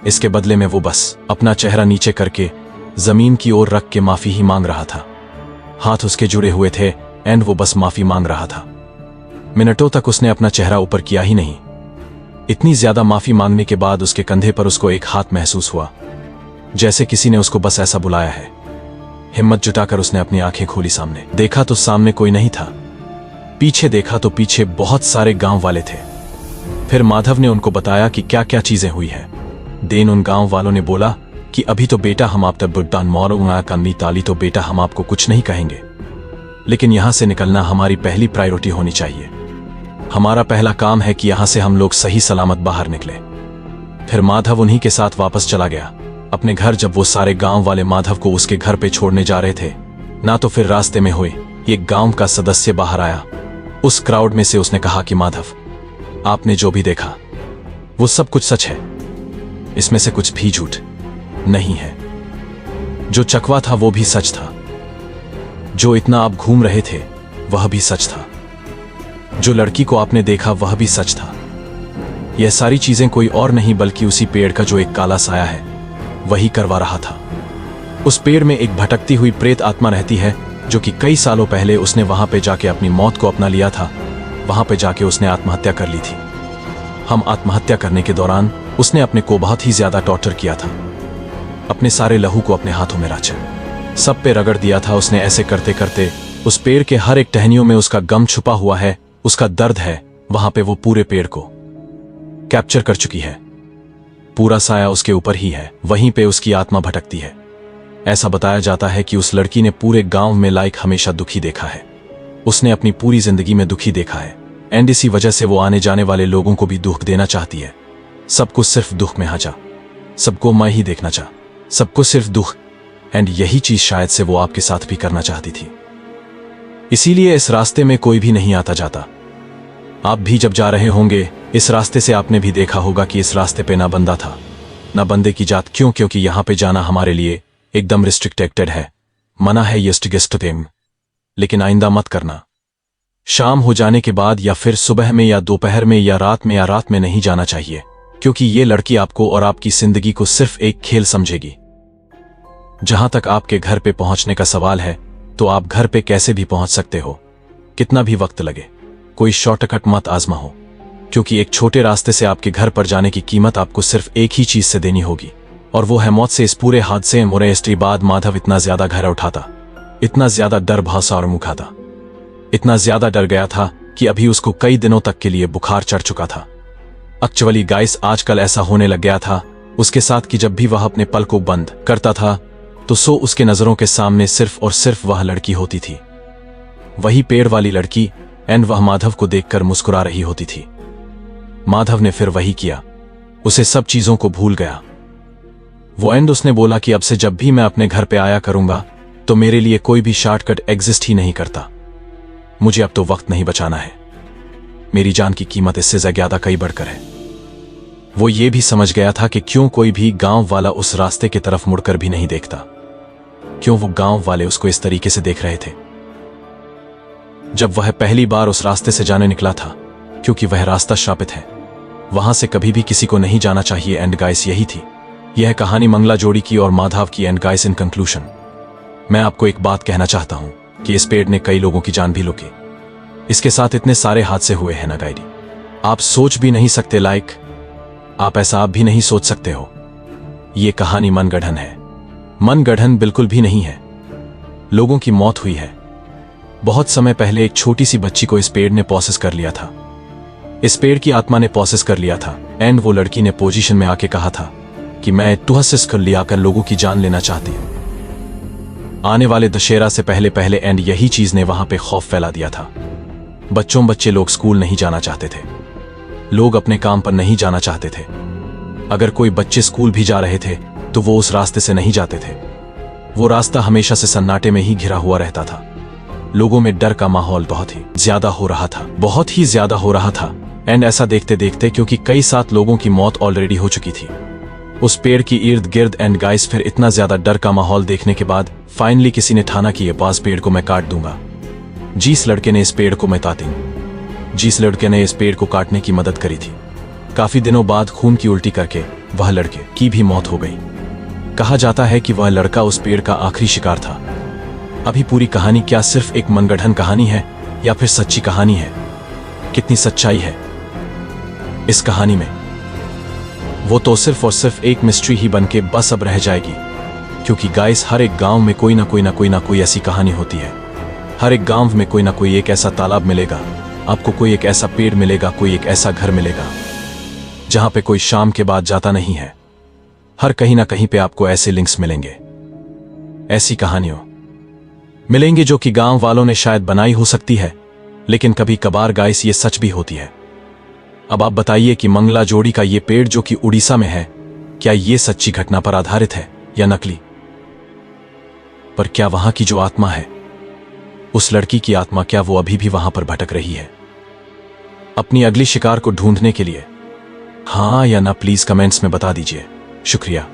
इसके बदले में वो बस अपना चेहरा नीचे करके जमीन की ओर रख के माफी ही मांग रहा था। हाथ उसके जुड़े हुए थे एंड वो बस माफी मांग रहा था। मिनटों तक उसने अपना चेहरा ऊपर किया ही नहीं। इतनी ज्यादा माफी मांगने के बाद उसके कंधे पर उसको एक हाथ महसूस हुआ, जैसे किसी ने उसको बस ऐसा बुलाया है। हिम्मत जुटाकर उसने अपनी आंखें खोली। सामने देखा तो सामने कोई नहीं था। पीछे देखा तो पीछे बहुत सारे गांव वाले थे। फिर माधव ने उनको बताया कि क्या क्या चीजें हुई है। देन उन गांव वालों ने बोला कि अभी तो बेटा हम आप तक बुड्डान मोर उंगा कन्नी ताली, तो बेटा हम आपको कुछ नहीं कहेंगे, लेकिन यहां से निकलना हमारी पहली प्रायोरिटी होनी चाहिए। हमारा पहला काम है कि यहां से हम लोग सही सलामत बाहर निकले। फिर माधव उन्हीं के साथ वापस चला गया अपने घर। जब वो सारे गांव वाले माधव को उसके घर पे छोड़ने जा रहे थे ना, तो फिर रास्ते में हुए एक गांव का सदस्य बाहर आया। उस क्राउड में से उसने कहा कि माधव, आपने जो भी देखा वो सब कुछ सच है, इसमें से कुछ भी झूठ नहीं है। जो चकवा था वो भी सच था। जो इतना आप घूम रहे थे वह भी सच था। जो लड़की को आपने देखा वह भी सच था। यह सारी चीजें कोई और नहीं बल्कि उसी पेड़ का जो एक काला साया है वही करवा रहा था। उस पेड़ में एक भटकती हुई प्रेत आत्मा रहती है जो कि कई सालों पहले उसने वहां पे जाके अपनी मौत को अपना लिया था। वहां पे जाके उसने आत्महत्या कर ली थी। हम आत्महत्या करने के दौरान उसने अपने को बहुत ही ज्यादा टॉर्चर किया था। अपने सारे लहू को अपने हाथों में राचा, सब पे रगड़ दिया था उसने। ऐसे करते करते उस पेड़ के हर एक टहनियों में उसका गम छुपा हुआ है, उसका दर्द है। वहां पे वो पूरे पेड़ को कैप्चर कर चुकी है। पूरा साया उसके ऊपर ही है, वहीं पे उसकी आत्मा भटकती है। ऐसा बताया जाता है कि उस लड़की ने पूरे गांव में लाइक हमेशा दुखी देखा है। उसने अपनी पूरी जिंदगी में दुखी देखा है एंड इसी वजह से वो आने जाने वाले लोगों को भी दुख देना चाहती है। सबको सिर्फ दुख में हाजा, सबको मैं ही देखना चाह, सबको सिर्फ दुख। एंड यही चीज शायद से वो आपके साथ भी करना चाहती थी। इसीलिए इस रास्ते में कोई भी नहीं आता जाता। आप भी जब जा रहे होंगे इस रास्ते से आपने भी देखा होगा कि इस रास्ते पे ना बंदा था ना बंदे की जात। क्यों? क्योंकि यहां पे जाना हमारे लिए एकदम रिस्ट्रिक्टेड है, मना है ये। लेकिन आइंदा मत करना। शाम हो जाने के बाद या फिर सुबह में या दोपहर में या रात में नहीं जाना चाहिए, क्योंकि ये लड़की आपको और आपकी जिंदगी को सिर्फ एक खेल समझेगी। जहां तक आपके घर पे पहुंचने का सवाल है तो आप घर पे कैसे भी पहुंच सकते हो, कितना भी वक्त लगे। कोई शॉर्टकट मत आजमाओ, क्योंकि एक छोटे रास्ते से आपके घर पर जाने की कीमत आपको सिर्फ एक ही चीज से देनी होगी, और वो है मौत से। इस पूरे हादसे में इसके बाद माधव इतना ज्यादा घर उठाता, इतना ज्यादा डर भासा और मुखाता, इतना ज्यादा डर गया था कि अभी उसको कई दिनों तक के लिए बुखार चढ़ चुका था। एक्चुअली गाइस, आजकल ऐसा होने लग गया था उसके साथ कि जब भी वह अपने पल को बंद करता था तो उसके नजरों के सामने सिर्फ और सिर्फ वह लड़की होती थी, वही पेड़ वाली लड़की। एंड वह माधव को देखकर मुस्कुरा रही होती थी। माधव ने फिर वही किया, उसे सब चीजों को भूल गया वो। एंड उसने बोला कि अब से जब भी मैं अपने घर पे आया करूंगा तो मेरे लिए कोई भी शॉर्टकट एग्जिस्ट ही नहीं करता। मुझे अब तो वक्त नहीं बचाना है, मेरी जान की कीमत इससे ज्यादा कई बढ़कर है। वो ये भी समझ गया था कि क्यों कोई भी गांव वाला उस रास्ते की तरफ मुड़कर भी नहीं देखता, क्यों वो गांव वाले उसको इस तरीके से देख रहे थे जब वह पहली बार उस रास्ते से जाने निकला था, क्योंकि वह रास्ता श्रापित है, वहां से कभी भी किसी को नहीं जाना चाहिए। एंड गाइस, यही थी यह कहानी मंगला जोड़ी की और माधव की। एंड गाइस, इन कंक्लूजन मैं आपको एक बात कहना चाहता हूं कि इस पेड़ ने कई लोगों की जान भी लुटी। इसके साथ इतने सारे हादसे हुए हैं ना गाइडी, आप सोच भी नहीं सकते। आप ऐसा आप भी नहीं सोच सकते हो। ये कहानी मनगढ़ंत है, मनगढ़ंत बिल्कुल भी नहीं है। लोगों की मौत हुई है। बहुत समय पहले एक छोटी सी बच्ची को इस पेड़ ने पॉसेस कर लिया था, इस पेड़ की आत्मा ने पॉसेस कर लिया था। एंड वो लड़की ने पोजीशन में आके कहा था कि मैं तुहसिस कर लिया कर लोगों की जान लेना चाहती हूं। आने वाले दशहरा से पहले पहले। एंड यही चीज ने वहां पे खौफ फैला दिया था। बच्चे लोग स्कूल नहीं जाना चाहते थे, लोग अपने काम पर नहीं जाना चाहते थे। अगर कोई बच्चे स्कूल भी जा रहे थे तो वो उस रास्ते से नहीं जाते थे। वो रास्ता हमेशा से सन्नाटे में ही घिरा हुआ रहता था। लोगों में डर का माहौल बहुत ही ज्यादा हो रहा था, बहुत ही ज्यादा हो रहा था। एंड ऐसा देखते देखते, क्योंकि कई 7 लोगों की मौत ऑलरेडी हो चुकी थी उस पेड़ की इर्द गिर्द। एंड गाइस, फिर इतना ज्यादा डर का माहौल देखने के बाद फाइनली किसी ने ठाना कि ये पास पेड़ को मैं काट दूंगा। जिस लड़के ने इस पेड़ को जिस लड़के ने इस पेड़ को काटने की मदद करी थी, काफी दिनों बाद खून की उल्टी करके वह लड़के की भी मौत हो गई। कहा जाता है कि वह लड़का उस पेड़ का आखिरी शिकार था। अभी पूरी कहानी क्या सिर्फ एक मनगढ़ंत कहानी है या फिर सच्ची कहानी है? कितनी सच्चाई है इस कहानी में, वो तो सिर्फ और सिर्फ एक मिस्ट्री ही बनके बस अब रह जाएगी। क्योंकि गाइस, हर एक गांव में कोई ना कोई ऐसी कहानी होती है। हर एक गांव में कोई ना कोई एक ऐसा तालाब मिलेगा आपको, कोई एक ऐसा पेड़ मिलेगा, कोई एक ऐसा घर मिलेगा जहां पे कोई शाम के बाद जाता नहीं है। हर कहीं ना कहीं पे आपको ऐसे लिंक्स मिलेंगे, ऐसी कहानियों मिलेंगे जो कि गांव वालों ने शायद बनाई हो सकती है, लेकिन कभी कभार गाइस ये सच भी होती है। अब आप बताइए कि मंगला जोड़ी का ये पेड़ जो कि उड़ीसा में है, क्या ये सच्ची घटना पर आधारित है या नकली? पर क्या वहां की जो आत्मा है, उस लड़की की आत्मा, क्या वो अभी भी वहां पर भटक रही है अपनी अगली शिकार को ढूंढने के लिए? हाँ या ना प्लीज कमेंट्स में बता दीजिए। शुक्रिया।